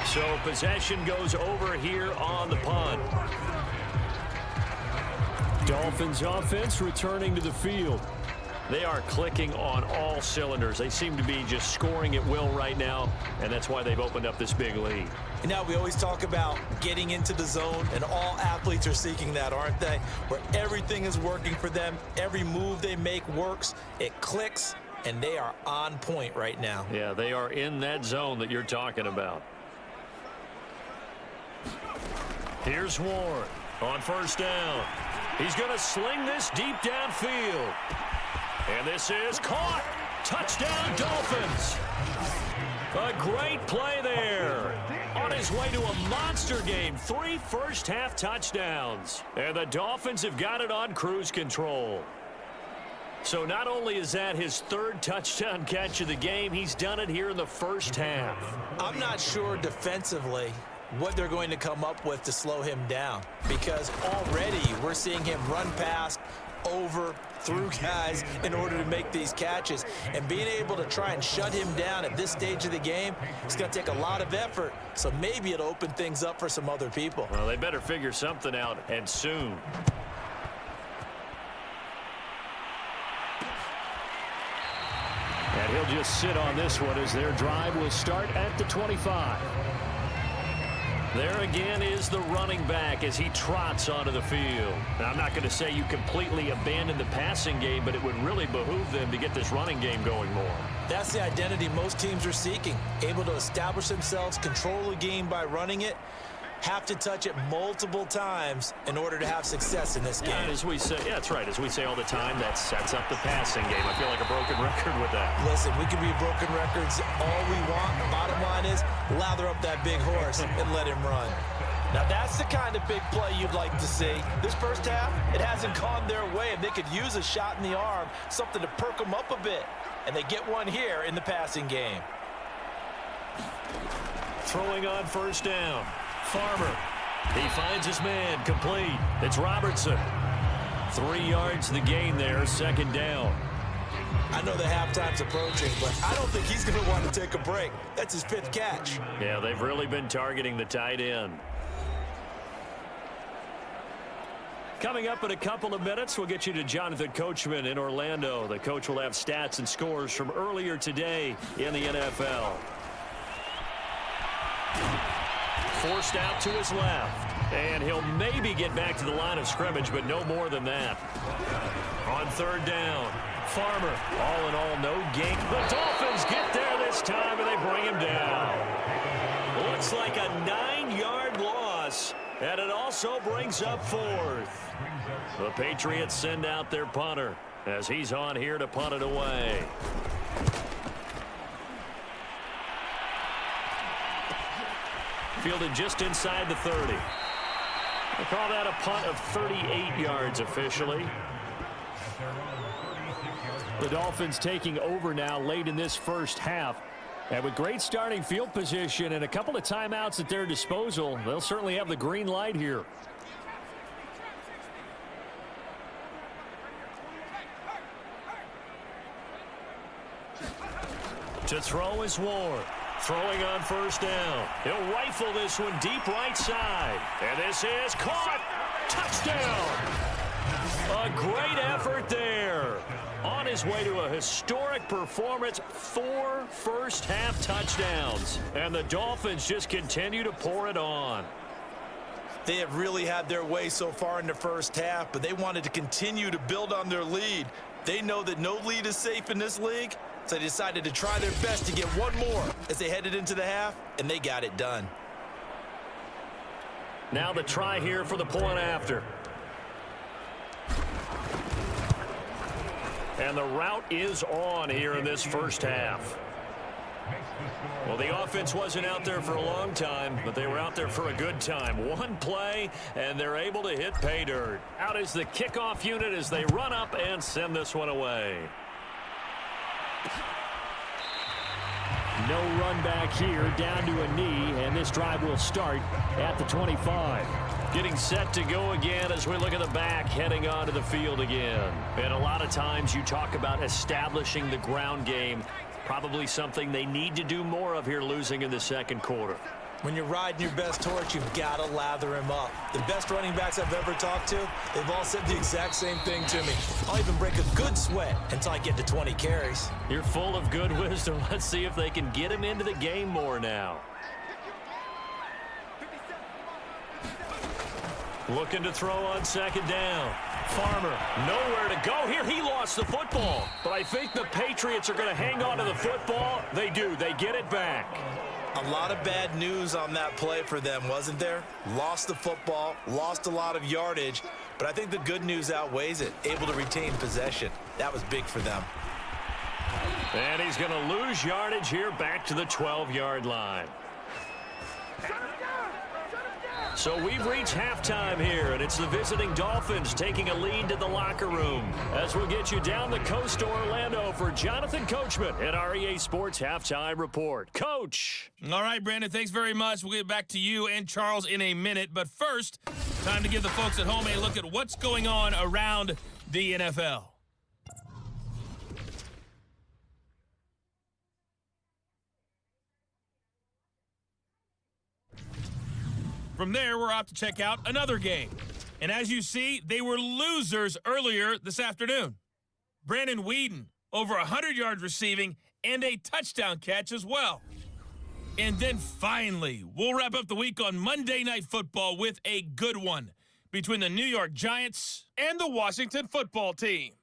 So possession goes over here on the punt. Dolphins offense returning to the field. They are clicking on all cylinders. They seem to be just scoring at will right now, and that's why they've opened up this big lead. And now we always talk about getting into the zone, and all athletes are seeking that, aren't they? Where everything is working for them, every move they make works, it clicks, and they are on point right now. Yeah, they are in that zone that you're talking about. Here's Ward on 1st down. He's going to sling this deep downfield. And this is caught. Touchdown, Dolphins. A great play there. On his way to a monster game. 3 first-half touchdowns. And the Dolphins have got it on cruise control. So not only is that his 3rd touchdown catch of the game, he's done it here in the first half. I'm not sure defensively what they're going to come up with to slow him down, because already we're seeing him run past, over, through guys in order to make these catches. And being able to try and shut him down at this stage of the game, it's going to take a lot of effort, so maybe it'll open things up for some other people. Well, they better figure something out, and soon. And he'll just sit on this one as their drive will start at the 25. There again is the running back as he trots onto the field. Now, I'm not going to say you completely abandon the passing game, but it would really behoove them to get this running game going more. That's the identity most teams are seeking, able to establish themselves, control the game by running it, have to touch it multiple times in order to have success in this game. Yeah, as we say, yeah, that's right. As we say all the time, that sets up the passing game. I feel like a broken record with that. Listen, we can be broken records all we want. The bottom line is lather up that big horse and let him run. Now, that's the kind of big play you'd like to see. This first half, it hasn't gone their way, and they could use a shot in the arm, something to perk them up a bit. And they get one here in the passing game. Throwing on 1st down. Farmer. He finds his man. Complete. It's Robertson. 3 yards the gain there. 2nd down. I know the halftime's approaching, but I don't think he's going to want to take a break. That's his 5th catch. Yeah, they've really been targeting the tight end. Coming up in a couple of minutes, we'll get you to Jonathan Coachman in Orlando. The coach will have stats and scores from earlier today in the NFL. Forced out to his left. And he'll maybe get back to the line of scrimmage, but no more than that. On 3rd down, Farmer. All in all, no gain. The Dolphins get there this time, and they bring him down. Looks like a 9-yard loss, and it also brings up 4th. The Patriots send out their punter as he's on here to punt it away. Fielded just inside the 30. They call that a punt of 38 yards officially. The Dolphins taking over now late in this first half. And with great starting field position and a couple of timeouts at their disposal, they'll certainly have the green light here. To throw is Ward. Throwing on 1st down. He'll rifle this one deep right side. And this is caught. Touchdown. A great effort there. On his way to a historic performance, 4 first-half touchdowns. And the Dolphins just continue to pour it on. They have really had their way so far in the first half, but they wanted to continue to build on their lead. They know that no lead is safe in this league, so they decided to try their best to get one more as they headed into the half, and they got it done. Now the try here for the point after. And the route is on here in this first half. Well, the offense wasn't out there for a long time, but they were out there for a good time. One play, and they're able to hit pay dirt. Out is the kickoff unit as they run up and send this one away. No run back here, down to a knee, and this drive will start at the 25. Getting set to go again as we look at the back, heading onto the field again. And a lot of times you talk about establishing the ground game. Probably something they need to do more of here, losing in the second quarter. When you're riding your best torch, you've got to lather him up. The best running backs I've ever talked to, they've all said the exact same thing to me. I'll even break a good sweat until I get to 20 carries. You're full of good wisdom. Let's see if they can get him into the game more now. Looking to throw on second down. Farmer, nowhere to go here. He lost the football. But I think the Patriots are going to hang on to the football. They do. They get it back. A lot of bad news on that play for them, wasn't there? Lost the football, lost a lot of yardage, but I think the good news outweighs it. Able to retain possession. That was big for them. And he's going to lose yardage here back to the 12-yard line. So we've reached halftime here, and it's the visiting Dolphins taking a lead to the locker room. As we'll get you down the coast to Orlando for Jonathan Coachman at our EA Sports Halftime Report. Coach. All right, Brandon, thanks very much. We'll get back to you and Charles in a minute. But first, time to give the folks at home a look at what's going on around the NFL. From there, we're off to check out another game. And as you see, they were losers earlier this afternoon. Brandon Weeden, over 100 yards receiving and a touchdown catch as well. And then finally, we'll wrap up the week on Monday Night Football with a good one between the New York Giants and the Washington Football Team.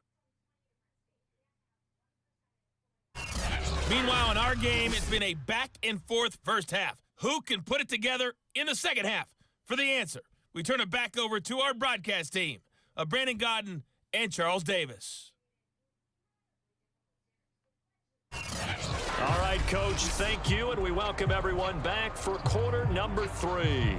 Meanwhile, in our game, it's been a back-and-forth first half. Who can put it together in the second half? For the answer, we turn it back over to our broadcast team of Brandon Godden and Charles Davis. All right, Coach, thank you, and we welcome everyone back for quarter number 3.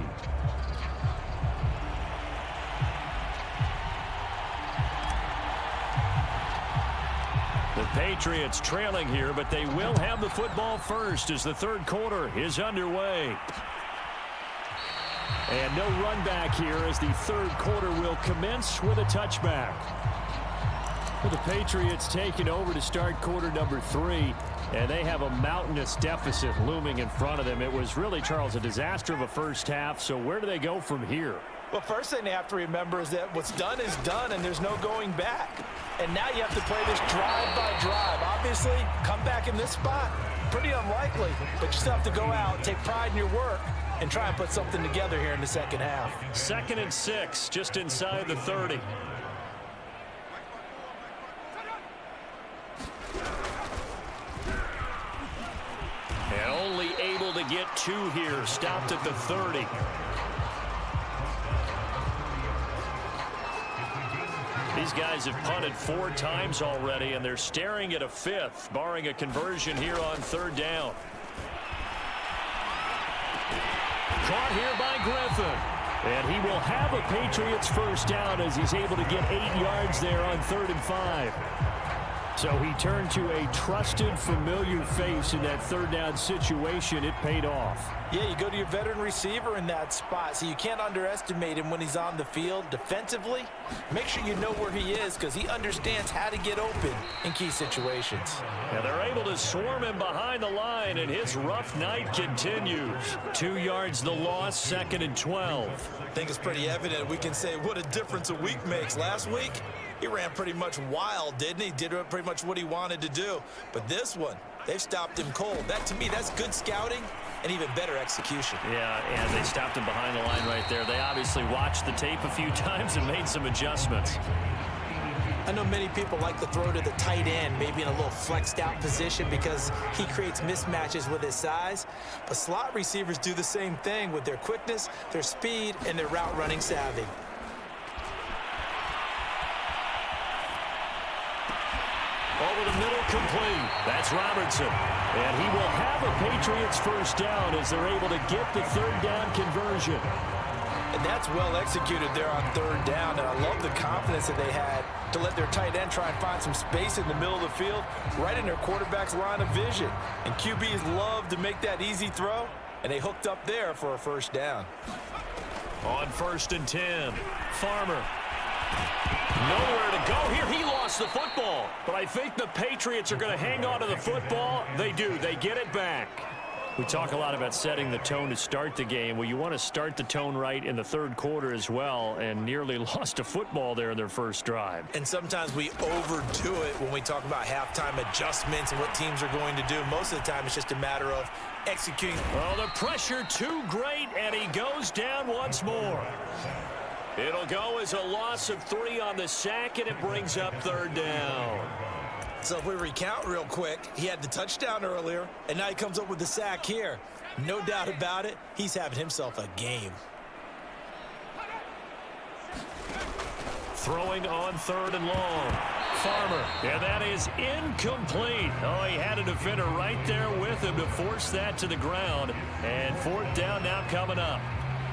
The Patriots trailing here, but they will have the football first as the third quarter is underway. And no run back here as the third quarter will commence with a touchback. Well, the Patriots taking over to start quarter number 3, and they have a mountainous deficit looming in front of them. It was really, Charles, a disaster of a first half, so where do they go from here? Well, first thing they have to remember is that what's done is done, and there's no going back. And now you have to play this drive by drive. Obviously, come back in this spot, pretty unlikely, but you still have to go out, take pride in your work, and try and put something together here in the second half. 2nd and 6, just inside the 30. And only able to get 2 here, stopped at the 30. These guys have punted 4 times already, and they're staring at a 5th, barring a conversion here on 3rd down. Caught here by Griffin. And he will have a Patriots first down as he's able to get 8 yards there on 3rd and 5. So he turned to a trusted, familiar face in that 3rd down situation. It paid off. Yeah, you go to your veteran receiver in that spot, so you can't underestimate him when he's on the field defensively. Make sure you know where he is because he understands how to get open in key situations. And they're able to swarm him behind the line, and his rough night continues. 2 yards the loss, 2nd and 12. I think it's pretty evident we can say what a difference a week makes. Last week, He ran pretty much wild, didn't he? Did pretty much what he wanted to do. But this one, they've stopped him cold. That, to me, that's good scouting and even better execution. Yeah, and they stopped him behind the line right there. They obviously watched the tape a few times and made some adjustments. I know many people like to throw to the tight end, maybe in a little flexed out position because he creates mismatches with his size. But slot receivers do the same thing with their quickness, their speed, and their route running savvy. Over the middle, complete. That's Robertson. And he will have a Patriots first down as they're able to get the third down conversion. And that's well executed there on third down. And I love the confidence that they had to let their tight end try and find some space in the middle of the field, right in their quarterback's line of vision. And QBs love to make that easy throw, and they hooked up there for a first down. On 1st and 10, Farmer. Nowhere to go here. He lost the football. But I think the Patriots are going to hang on to the football. They do. They get it back. We talk a lot about setting the tone to start the game. Well, you want to start the tone right in the third quarter as well, and nearly lost a football there in their first drive. And sometimes we overdo it when we talk about halftime adjustments and what teams are going to do. Most of the time, it's just a matter of executing. Oh, the pressure too great, and he goes down once more. It'll go as a loss of 3 on the sack, and it brings up third down. So if we recount real quick, he had the touchdown earlier, and now he comes up with the sack here. No doubt about it, he's having himself a game. Throwing on 3rd and long. Farmer. And that is incomplete. Oh, he had a defender right there with him to force that to the ground. And 4th down now coming up.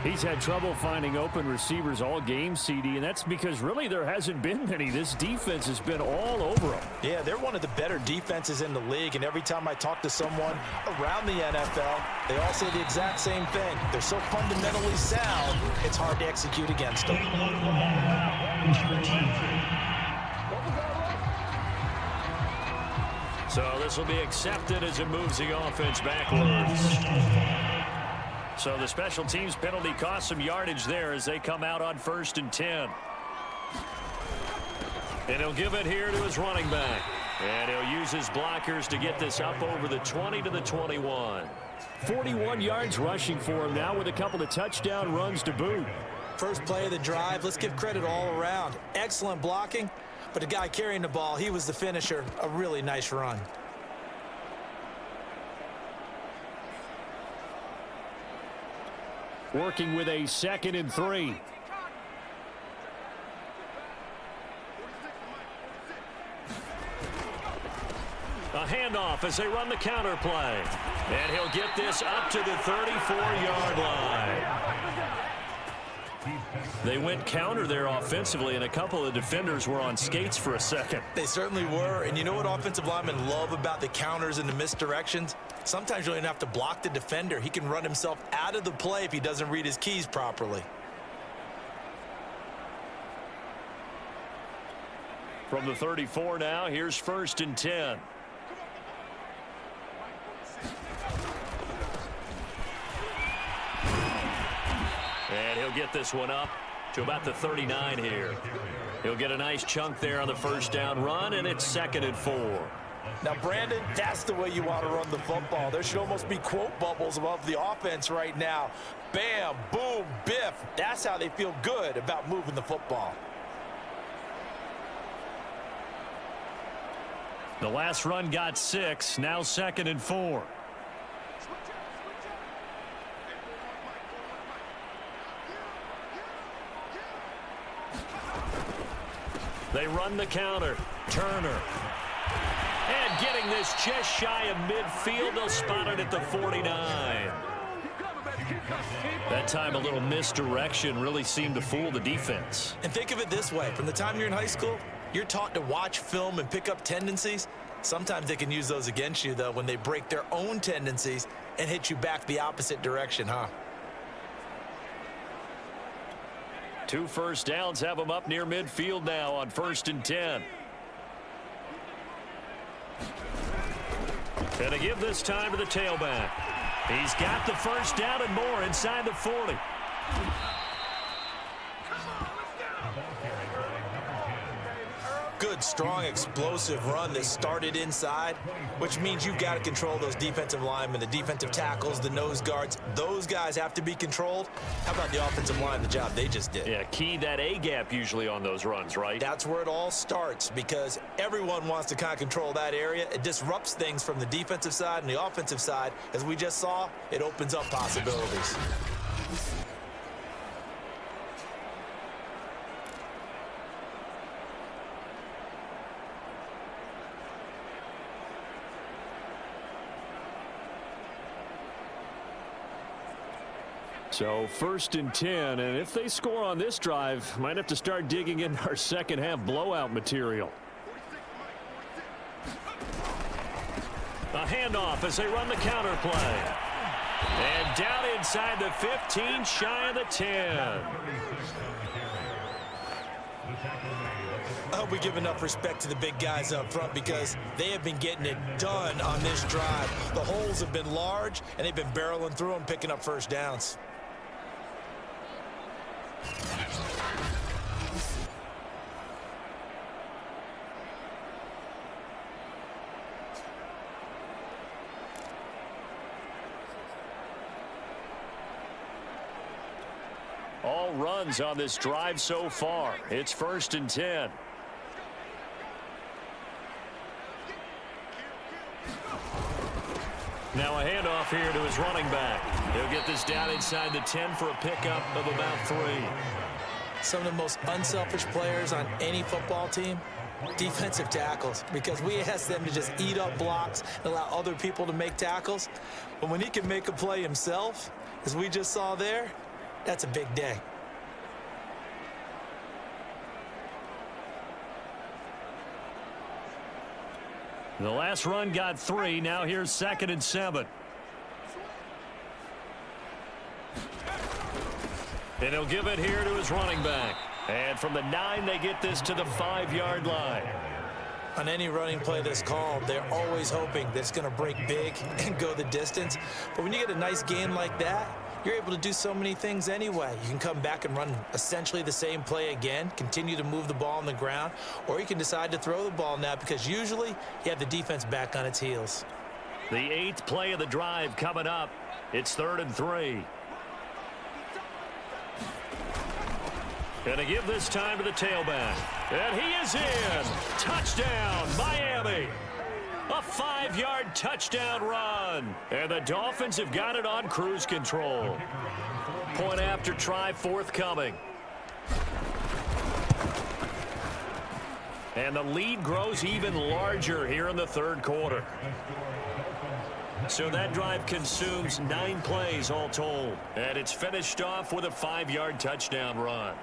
He's had trouble finding open receivers all game, CD, and that's because really there hasn't been many. This defense has been all over them. Yeah, they're one of the better defenses in the league, and every time I talk to someone around the NFL, they all say the exact same thing. They're so fundamentally sound, it's hard to execute against them. So this will be accepted as it moves the offense backwards. So the special teams penalty cost some yardage there as they come out on 1st and 10. And he'll give it here to his running back. And he'll use his blockers to get this up over the 20 to the 21. 41 yards rushing for him now with a couple of touchdown runs to boot. First play of the drive, let's give credit all around. Excellent blocking, but the guy carrying the ball, he was the finisher. A really nice run. Working with a 2nd and 3. A handoff as they run the counter play. And he'll get this up to the 34-yard line. They went counter there offensively, and a couple of defenders were on skates for a second. They certainly were, and you know what offensive linemen love about the counters and the misdirections? Sometimes you don't even have to block the defender. He can run himself out of the play if he doesn't read his keys properly. From the 34 now, here's 1st and 10. And he'll get this one up to about the 39 here. He'll get a nice chunk there on the first down run, and it's 2nd and 4. Now, Brandon, that's the way you want to run the football. There should almost be quote bubbles above the offense right now. Bam, boom, biff. That's how they feel good about moving the football. The last run got 6, now 2nd and 4. They run the counter. Turner. And getting this just shy of midfield. They'll spot it at the 49. That time a little misdirection really seemed to fool the defense. And think of it this way. From the time you're in high school, you're taught to watch film and pick up tendencies. Sometimes they can use those against you, though, when they break their own tendencies and hit you back the opposite direction, huh? 2 first downs have them up near midfield now on 1st and 10. And to give this time to the tailback. He's got the first down and more inside the 40. strong, explosive run that started inside, which means you've got to control those defensive linemen, the defensive tackles, the nose guards. Those guys have to be controlled. How about the offensive line, the job they just did? Yeah, key that A-gap usually on those runs, right? That's where it all starts because everyone wants to kind of control that area. It disrupts things from the defensive side and the offensive side. As we just saw, it opens up possibilities. So 1st and 10, and if they score on this drive, might have to start digging in our second half blowout material. A handoff as they run the counter play. And down inside the 15, shy of the 10. I hope we give enough respect to the big guys up front because they have been getting it done on this drive. The holes have been large, and they've been barreling through them, picking up first downs. All runs on this drive so far. It's 1st and 10. Now a handoff here to his running back. He'll get this down inside the 10 for a pickup of about 3. Some of the most unselfish players on any football team, defensive tackles, because we ask them to just eat up blocks and allow other people to make tackles. But when he can make a play himself, as we just saw there, that's a big day. The last run got 3. Now here's 2nd and 7. And he'll give it here to his running back. And from the 9, they get this to the 5-yard line. On any running play that's called, they're always hoping that it's going to break big and go the distance. But when you get a nice gain like that, you're able to do so many things anyway. You can come back and run essentially the same play again, continue to move the ball on the ground, or you can decide to throw the ball now because usually you have the defense back on its heels. The 8th play of the drive coming up. It's 3rd and 3. And to give this time to the tailback. And he is in. Touchdown, Miami. A 5-yard touchdown run. And the Dolphins have got it on cruise control. Point after try forthcoming. And the lead grows even larger here in the 3rd quarter. So that drive consumes 9 plays all told. And it's finished off with a 5-yard touchdown run.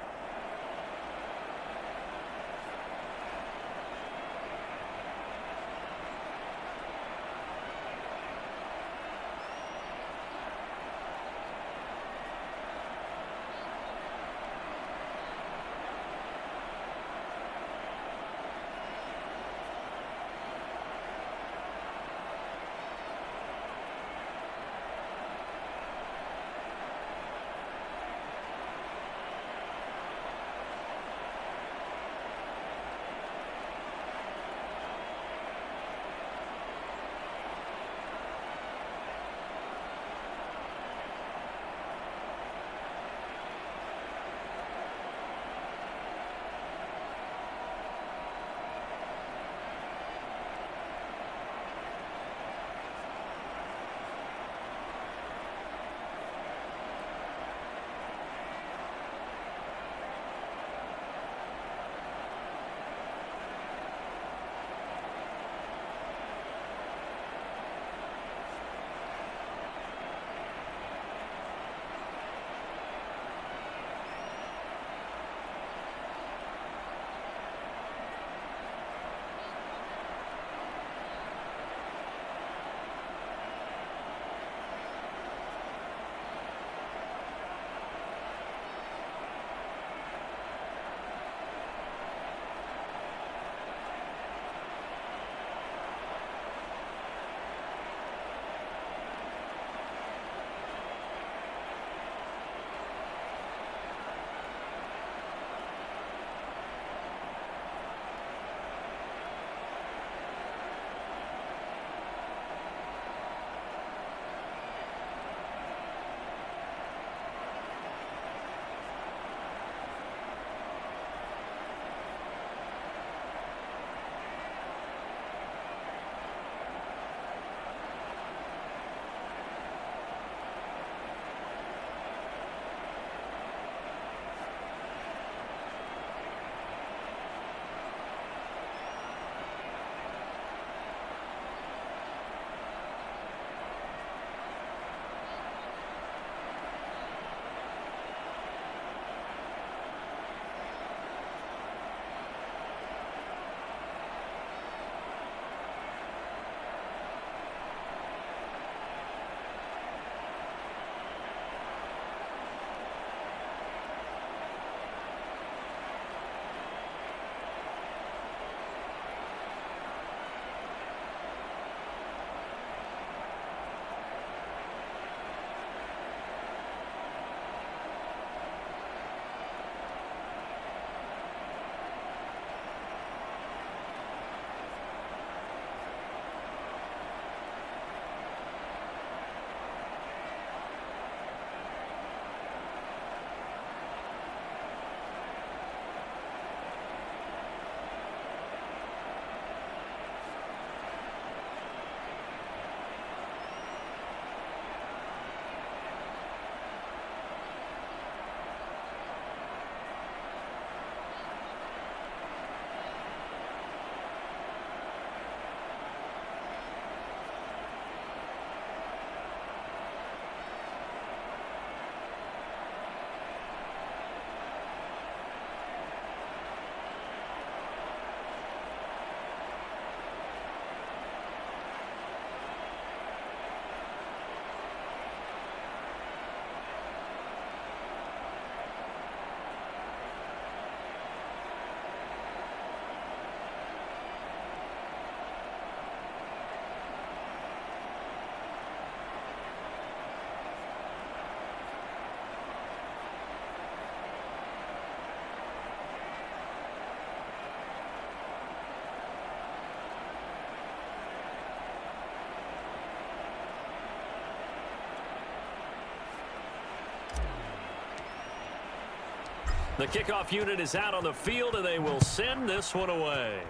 The kickoff unit is out on the field, and they will send this one away.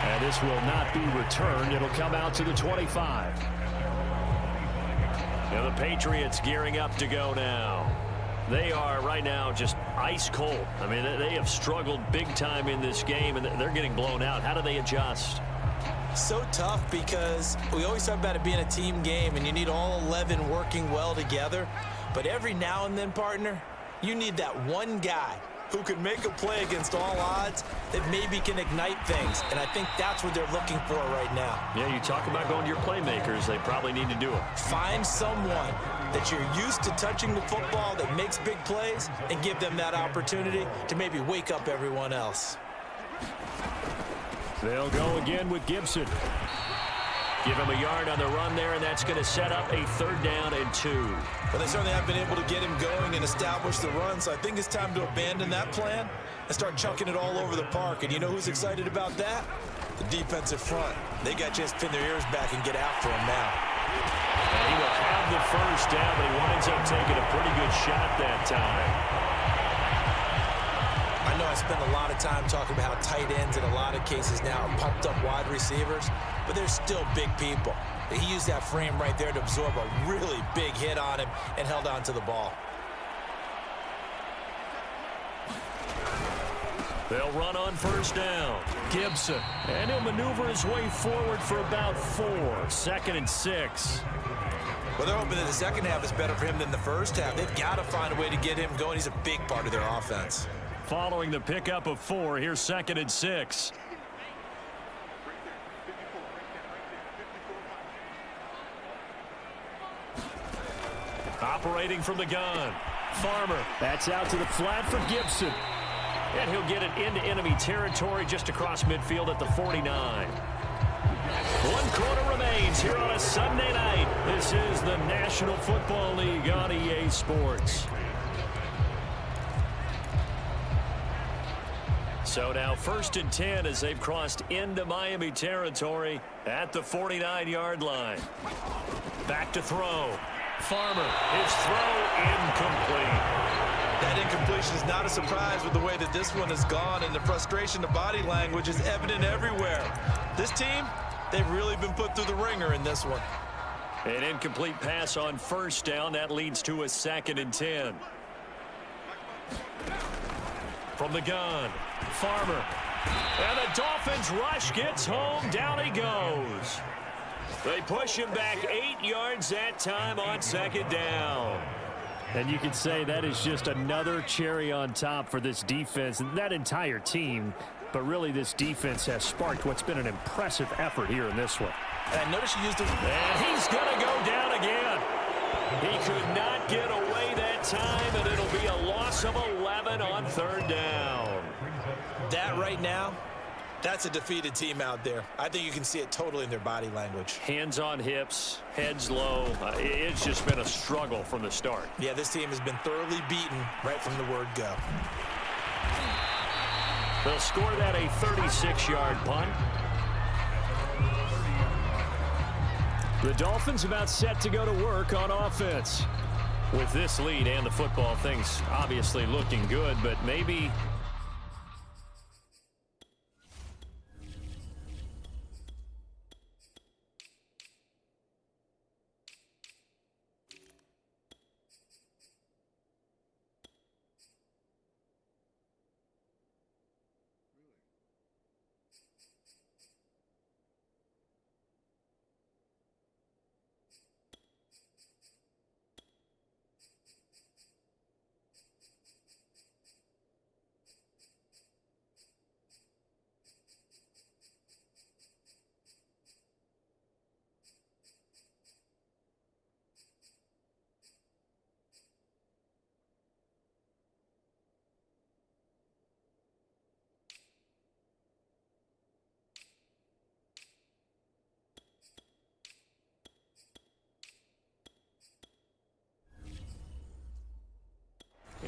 And this will not be returned. It'll come out to the 25. And the Patriots gearing up to go now. They are right now just ice cold. I mean, they have struggled big time in this game, and they're getting blown out. How do they adjust? So tough because we always talk about it being a team game, and you need all 11 working well together. But every now and then, partner, you need that one guy who can make a play against all odds that maybe can ignite things. And I think that's what they're looking for right now. Yeah, you talk about going to your playmakers. They probably need to do it. Find someone that you're used to touching the football that makes big plays and give them that opportunity to maybe wake up everyone else. They'll go again with Gibson. Give him a yard on the run there, and that's going to set up a 3rd down and 2. Well, they certainly have been able to get him going and establish the run, so I think it's time to abandon that plan and start chucking it all over the park. And you know who's excited about that? The defensive front. They got a chance to pin their ears back and get after him now. And he will have the 1st down, but he winds up taking a pretty good shot that time. I know I spend a lot of time talking about how tight ends in a lot of cases now are pumped up wide receivers, but they're still big people. He used that frame right there to absorb a really big hit on him and held on to the ball. They'll run on 1st down. Gibson. And he'll maneuver his way forward for about 4. 2nd and 6. Well, they're hoping that the second half is better for him than the first half. They've got to find a way to get him going. He's a big part of their offense. Following the pickup of 4, here's 2nd and 6. Operating from the gun. Farmer. That's out to the flat for Gibson. And he'll get it into enemy territory just across midfield at the 49. 1 quarter remains here on a Sunday night. This is the National Football League on EA Sports. So now 1st and 10 as they've crossed into Miami territory at the 49-yard line. Back to throw. Farmer, his throw incomplete. That incompletion is not a surprise with the way that this one has gone, and the frustration, the body language is evident everywhere. This team, they've really been put through the ringer in this one. An incomplete pass on 1st down. That leads to a 2nd and 10. From the gun, Farmer. And the Dolphins rush gets home. Down he goes. They push him back 8 yards that time on 2nd down. And you can say that is just another cherry on top for this defense and that entire team. But really, this defense has sparked what's been an impressive effort here in this one. And I noticed you used it. And he's going to go down again. He could not get away that time, and it'll be a loss of 11 on 3rd down. That right now, that's a defeated team out there. I think you can see it totally in their body language. Hands on hips, heads low. It's just been a struggle from the start. Yeah, this team has been thoroughly beaten right from the word go. They'll score that a 36-yard punt. The Dolphins about set to go to work on offense. With this lead and the football, things obviously looking good, but maybe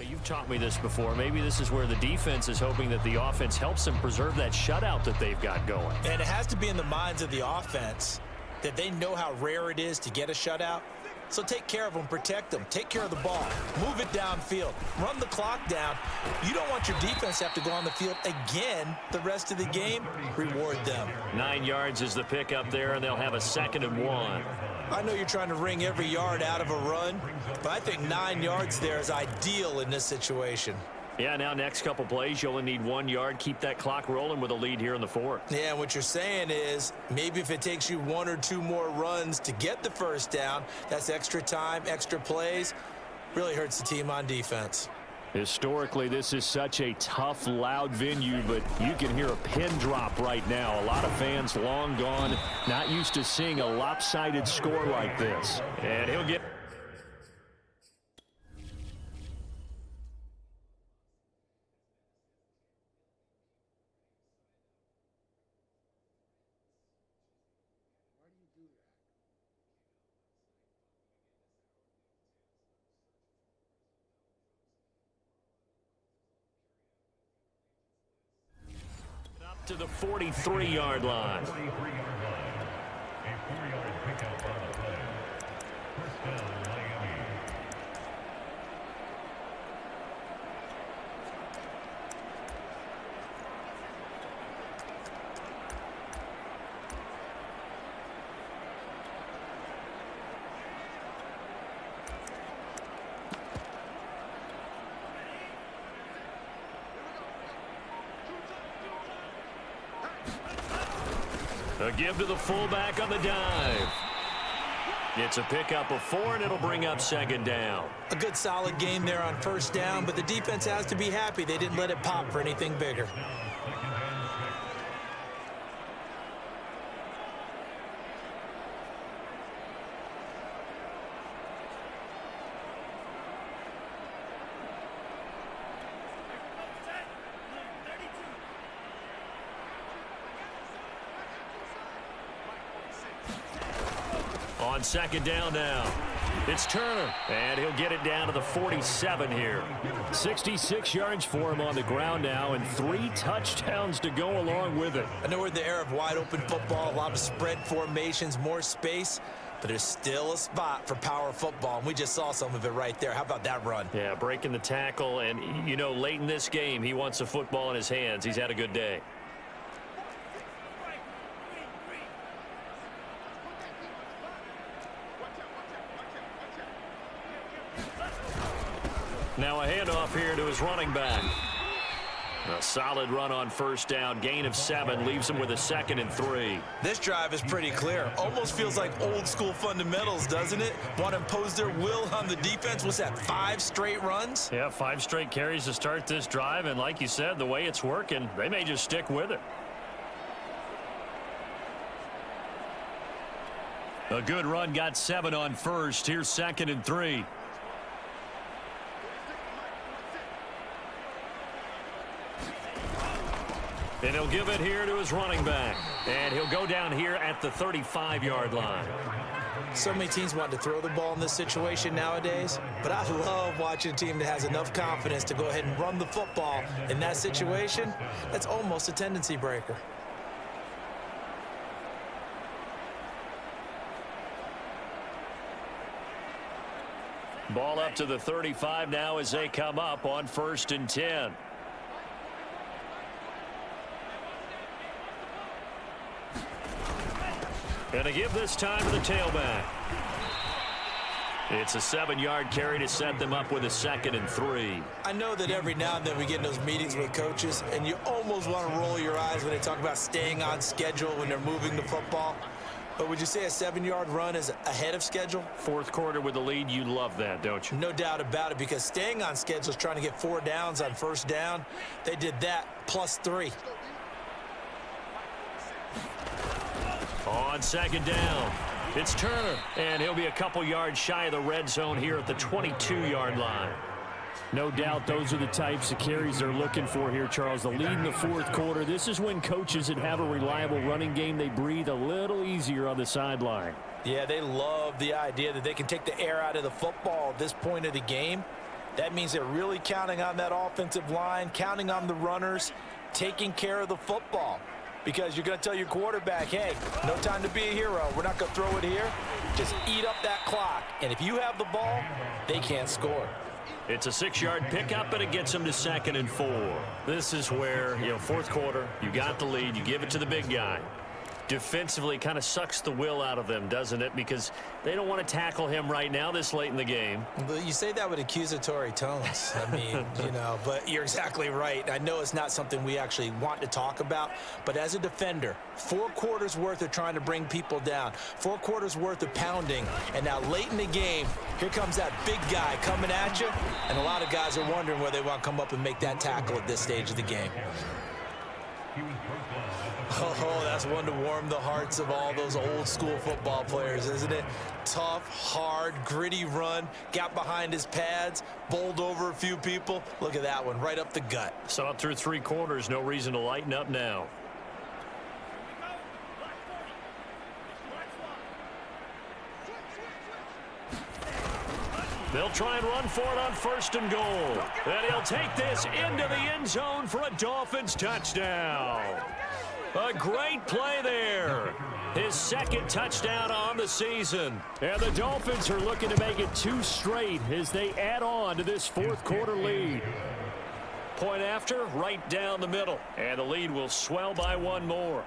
you've taught me this before. Maybe this is where the defense is hoping that the offense helps them preserve that shutout that they've got going. And it has to be in the minds of the offense that they know how rare it is to get a shutout. So take care of them, protect them, take care of the ball, move it downfield, run the clock down. You don't want your defense to have to go on the field again the rest of the game. Reward them. 9 yards is the pickup there, and they'll have a 2nd and 1. I know you're trying to wring every yard out of a run, but I think 9 yards there is ideal in this situation. Yeah, now next couple plays, you only need 1 yard. Keep that clock rolling with a lead here in the 4th. Yeah, what you're saying is maybe if it takes you 1 or 2 more runs to get the first down, that's extra time, extra plays, really hurts the team on defense. Historically, this is such a tough, loud venue, but you can hear a pin drop right now. A lot of fans long gone, not used to seeing a lopsided score like this. And he'll get... to the 43-yard line. A give to the fullback on the dive. It's a pickup of 4, and it'll bring up 2nd down. A good solid game there on first down, but the defense has to be happy they didn't let it pop for anything bigger. On 2nd down now, it's Turner, and he'll get it down to the 47 here. 66 yards for him on the ground now, and 3 touchdowns to go along with it. I know we're in the era of wide open football, a lot of spread formations, more space, but there's still a spot for power football, and we just saw some of it right there. How about that run? Yeah, breaking the tackle, and, you know, late in this game, he wants the football in his hands. He's had a good day. Now a handoff here to his running back. A solid run on first down. Gain of 7 leaves him with a 2nd and 3. This drive is pretty clear. Almost feels like old school fundamentals, doesn't it? Want to impose their will on the defense. What's that, 5 straight runs? Yeah, 5 straight carries to start this drive. And like you said, the way it's working, they may just stick with it. A good run, got 7 on first. Here's 2nd and 3. And he'll give it here to his running back. And he'll go down here at the 35-yard line. So many teams want to throw the ball in this situation nowadays, but I love watching a team that has enough confidence to go ahead and run the football in that situation. That's almost a tendency breaker. Ball up to the 35 now as they come up on 1st and 10. And a give this time to the tailback. It's a 7-yard carry to set them up with a 2nd and 3. I know that every now and then we get in those meetings with coaches, and you almost want to roll your eyes when they talk about staying on schedule when they're moving the football. But would you say a 7-yard run is ahead of schedule? 4th quarter with the lead, you love that, don't you? No doubt about it, because staying on schedule is trying to get 4 downs on first down. They did that plus 3. On 2nd down, it's Turner, and he'll be a couple yards shy of the red zone here at the 22-yard line. No doubt those are the types of carries they're looking for here, Charles. The lead in the 4th quarter. This is when coaches that have a reliable running game, they breathe a little easier on the sideline. Yeah, they love the idea that they can take the air out of the football at this point of the game. That means they're really counting on that offensive line, counting on the runners, taking care of the football. because you're going to tell your quarterback, hey, no time to be a hero. We're not going to throw it here. Just eat up that clock. And if you have the ball, they can't score. It's a 6-yard pickup, and it gets them to 2nd and 4. This is where, fourth quarter, you got the lead, you give it to the big guy. Defensively, kind of sucks the will out of them, doesn't it? Because they don't want to tackle him right now this late in the game. But you say that with accusatory tones. I mean, but you're exactly right. I know it's not something we actually want to talk about, but as a defender, 4 quarters worth of trying to bring people down, 4 quarters worth of pounding, and now late in the game, here comes that big guy coming at you, and a lot of guys are wondering whether they want to come up and make that tackle at this stage of the game. Oh, that's one to warm the hearts of all those old school football players, isn't it? Tough, hard, gritty run, got behind his pads, bowled over a few people. Look at that one, right up the gut. Saw it through 3 quarters, no reason to lighten up now. They'll try and run for it on 1st and goal. And he'll take this into the end zone for a Dolphins touchdown. A great play there. His 2nd touchdown on the season. And the Dolphins are looking to make it 2 straight as they add on to this 4th quarter lead. Point after, right down the middle. And the lead will swell by 1 more.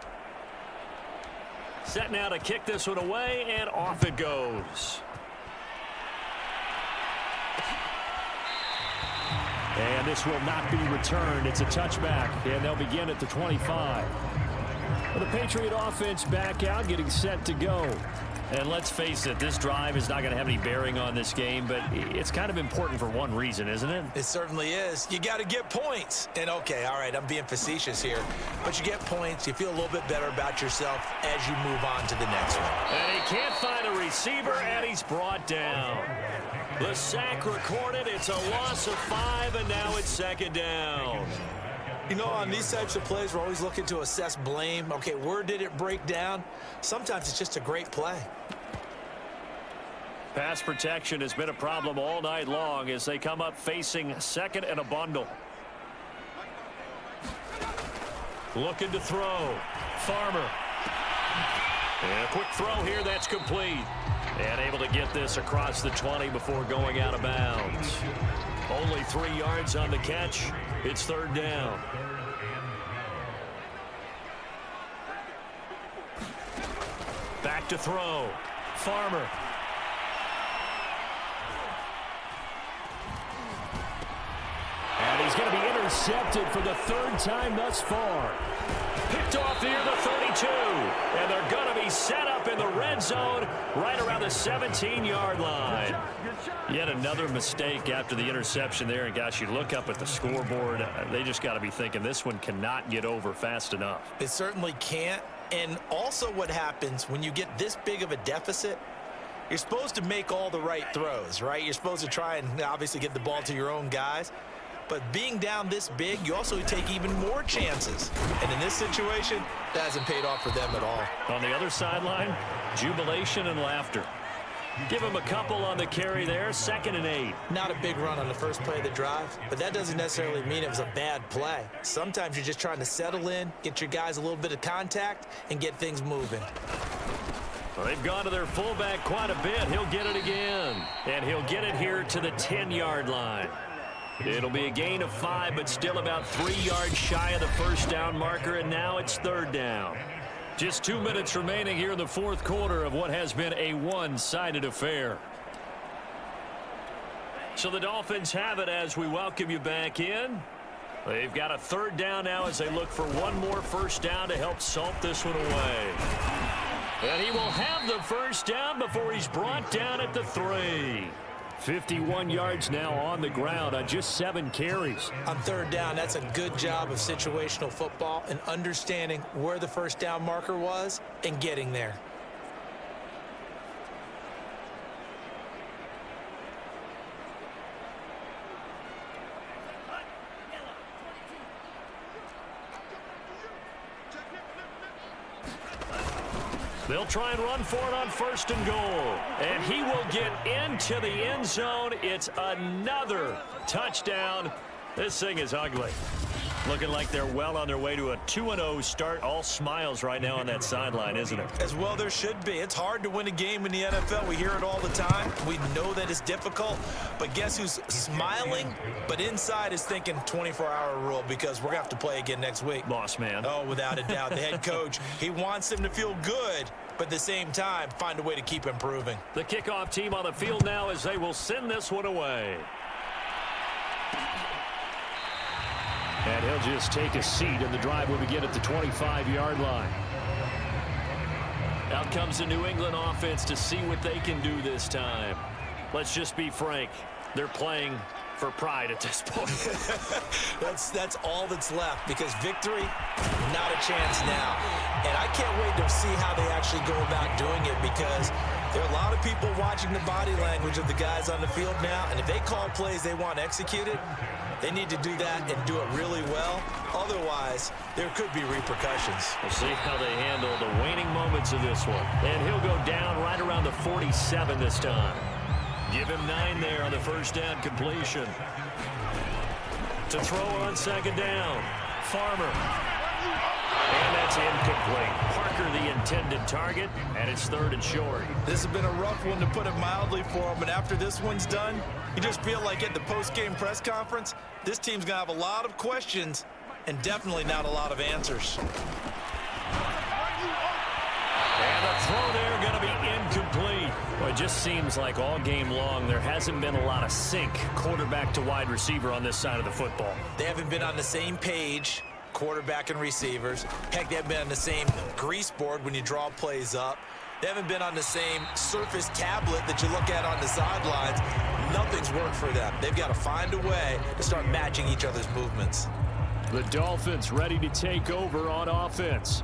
Set now to kick this one away, and off it goes. And this will not be returned. It's a touchback, and they'll begin at the 25. Well, the Patriot offense back out, getting set to go. And let's face it, this drive is not going to have any bearing on this game, but it's kind of important for one reason, isn't it? It certainly is. You got to get points. And, okay, all right, I'm being facetious here, but you get points. You feel a little bit better about yourself as you move on to the next one. And he can't find a receiver, and he's brought down. The sack recorded. It's a loss of 5, and now it's 2nd down. On these types of plays, we're always looking to assess blame. Okay, where did it break down? Sometimes it's just a great play. Pass protection has been a problem all night long as they come up facing 2nd and a bundle. Looking to throw. Farmer. And a quick throw here, that's complete. And able to get this across the 20 before going out of bounds. Only 3 yards on the catch. It's 3rd down. Back to throw. Farmer. And he's going to be intercepted for the 3rd time thus far. Picked off near the 32. And they're going to be set up in the red zone right around the 17-yard line. Yet another mistake after the interception there. And, gosh, you look up at the scoreboard. They just got to be thinking this one cannot get over fast enough. It certainly can't. And also what happens when you get this big of a deficit, you're supposed to make all the right throws, right? You're supposed to try and obviously get the ball to your own guys. But being down this big, you also take even more chances. And in this situation, that hasn't paid off for them at all. On the other sideline, jubilation and laughter. Give him a couple on the carry there, 2nd and 8. Not a big run on the first play of the drive, but that doesn't necessarily mean it was a bad play. Sometimes you're just trying to settle in, get your guys a little bit of contact, and get things moving. Well, they've gone to their fullback quite a bit. He'll get it again. And he'll get it here to the 10-yard line. It'll be a gain of 5, but still about 3 yards shy of the 1st down marker, and now it's 3rd down. Just 2 minutes remaining here in the 4th quarter of what has been a one-sided affair. So the Dolphins have it as we welcome you back in. They've got a 3rd down now as they look for one more 1st down to help salt this one away. And he will have the 1st down before he's brought down at the 3. 51 yards now on the ground on just 7 carries. On 3rd down, that's a good job of situational football and understanding where the 1st down marker was and getting there. They'll try and run for it on 1st and goal. And he will get into the end zone. It's another touchdown. This thing is ugly. Looking like they're well on their way to a 2-0 start. All smiles right now on that sideline, isn't it? As well there should be. It's hard to win a game in the NFL. We hear it all the time. We know that it's difficult. But guess who's smiling? But inside is thinking 24-hour rule because we're going to have to play again next week. Boss man. Oh, without a doubt. The head coach, he wants them to feel good, but at the same time, find a way to keep improving. The kickoff team on the field now as they will send this one away. And he'll just take a seat, and the drive will begin at the 25-yard line. Out comes the New England offense to see what they can do this time. Let's just be frank. They're playing for pride at this point. That's all that's left because victory, not a chance now. And I can't wait to see how they actually go about doing it because there are a lot of people watching the body language of the guys on the field now. And if they call plays they want executed, they need to do that and do it really well. Otherwise, there could be repercussions. We'll see how they handle the waning moments of this one. And he'll go down right around the 47 this time. Give him 9 there on the first down completion. To throw on second down. Farmer. And that's incomplete. Parker the intended target, and it's 3rd and short. This has been a rough one to put it mildly for him, but after this one's done, you just feel like at the post-game press conference, this team's going to have a lot of questions and definitely not a lot of answers. And the throw there going to be incomplete. Well, it just seems like all game long there hasn't been a lot of sync quarterback to wide receiver on this side of the football. They haven't been on the same page, quarterback and receivers. Heck, they haven't been on the same grease board when you draw plays up. They haven't been on the same Surface tablet that you look at on the sidelines. Nothing's worked for them. They've got to find a way to start matching each other's movements. The Dolphins ready to take over on offense.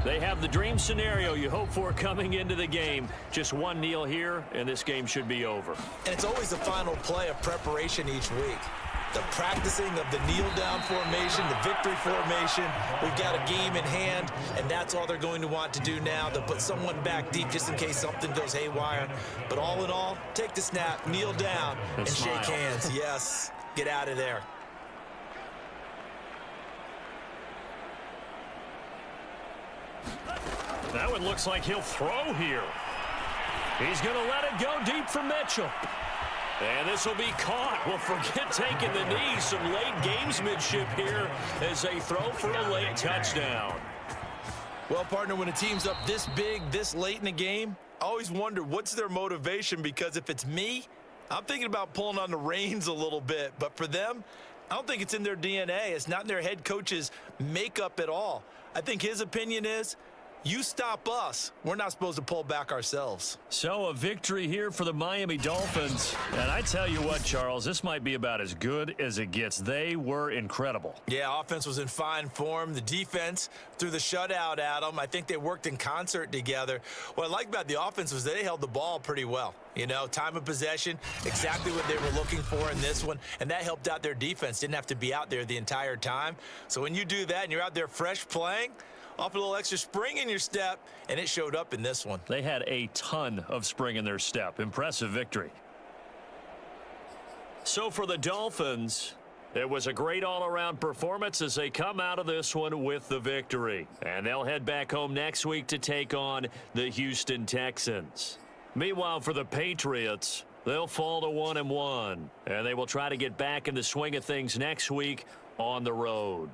They have the dream scenario you hope for coming into the game. Just one kneel here, and this game should be over. And it's always the final play of preparation each week. The practicing of the kneel-down formation, the victory formation. We've got a game in hand, and that's all they're going to want to do now. They'll put someone back deep just in case something goes haywire. But all in all, take the snap, kneel down, and shake hands. Yes, get out of there. That one looks like he'll throw here. He's going to let it go deep for Mitchell. And this will be caught. Well, forget taking the knee. Some late gamesmanship here as they throw for a late touchdown. Well, partner, when a team's up this big, this late in the game, I always wonder what's their motivation, because if it's me, I'm thinking about pulling on the reins a little bit. But for them, I don't think it's in their DNA. It's not in their head coach's makeup at all. I think his opinion is, you stop us, we're not supposed to pull back ourselves. So a victory here for the Miami Dolphins. And I tell you what, Charles, this might be about as good as it gets. They were incredible. Yeah, offense was in fine form. The defense threw the shutout at them. I think they worked in concert together. What I like about the offense was they held the ball pretty well. You know, time of possession, exactly what they were looking for in this one. And that helped out their defense. Didn't have to be out there the entire time. So when you do that and you're out there fresh playing, off a little extra spring in your step, and it showed up in this one. They had a ton of spring in their step. Impressive victory. So for the Dolphins, it was a great all-around performance as they come out of this one with the victory. And they'll head back home next week to take on the Houston Texans. Meanwhile, for the Patriots, they'll fall to 1-1, and they will try to get back in the swing of things next week on the road.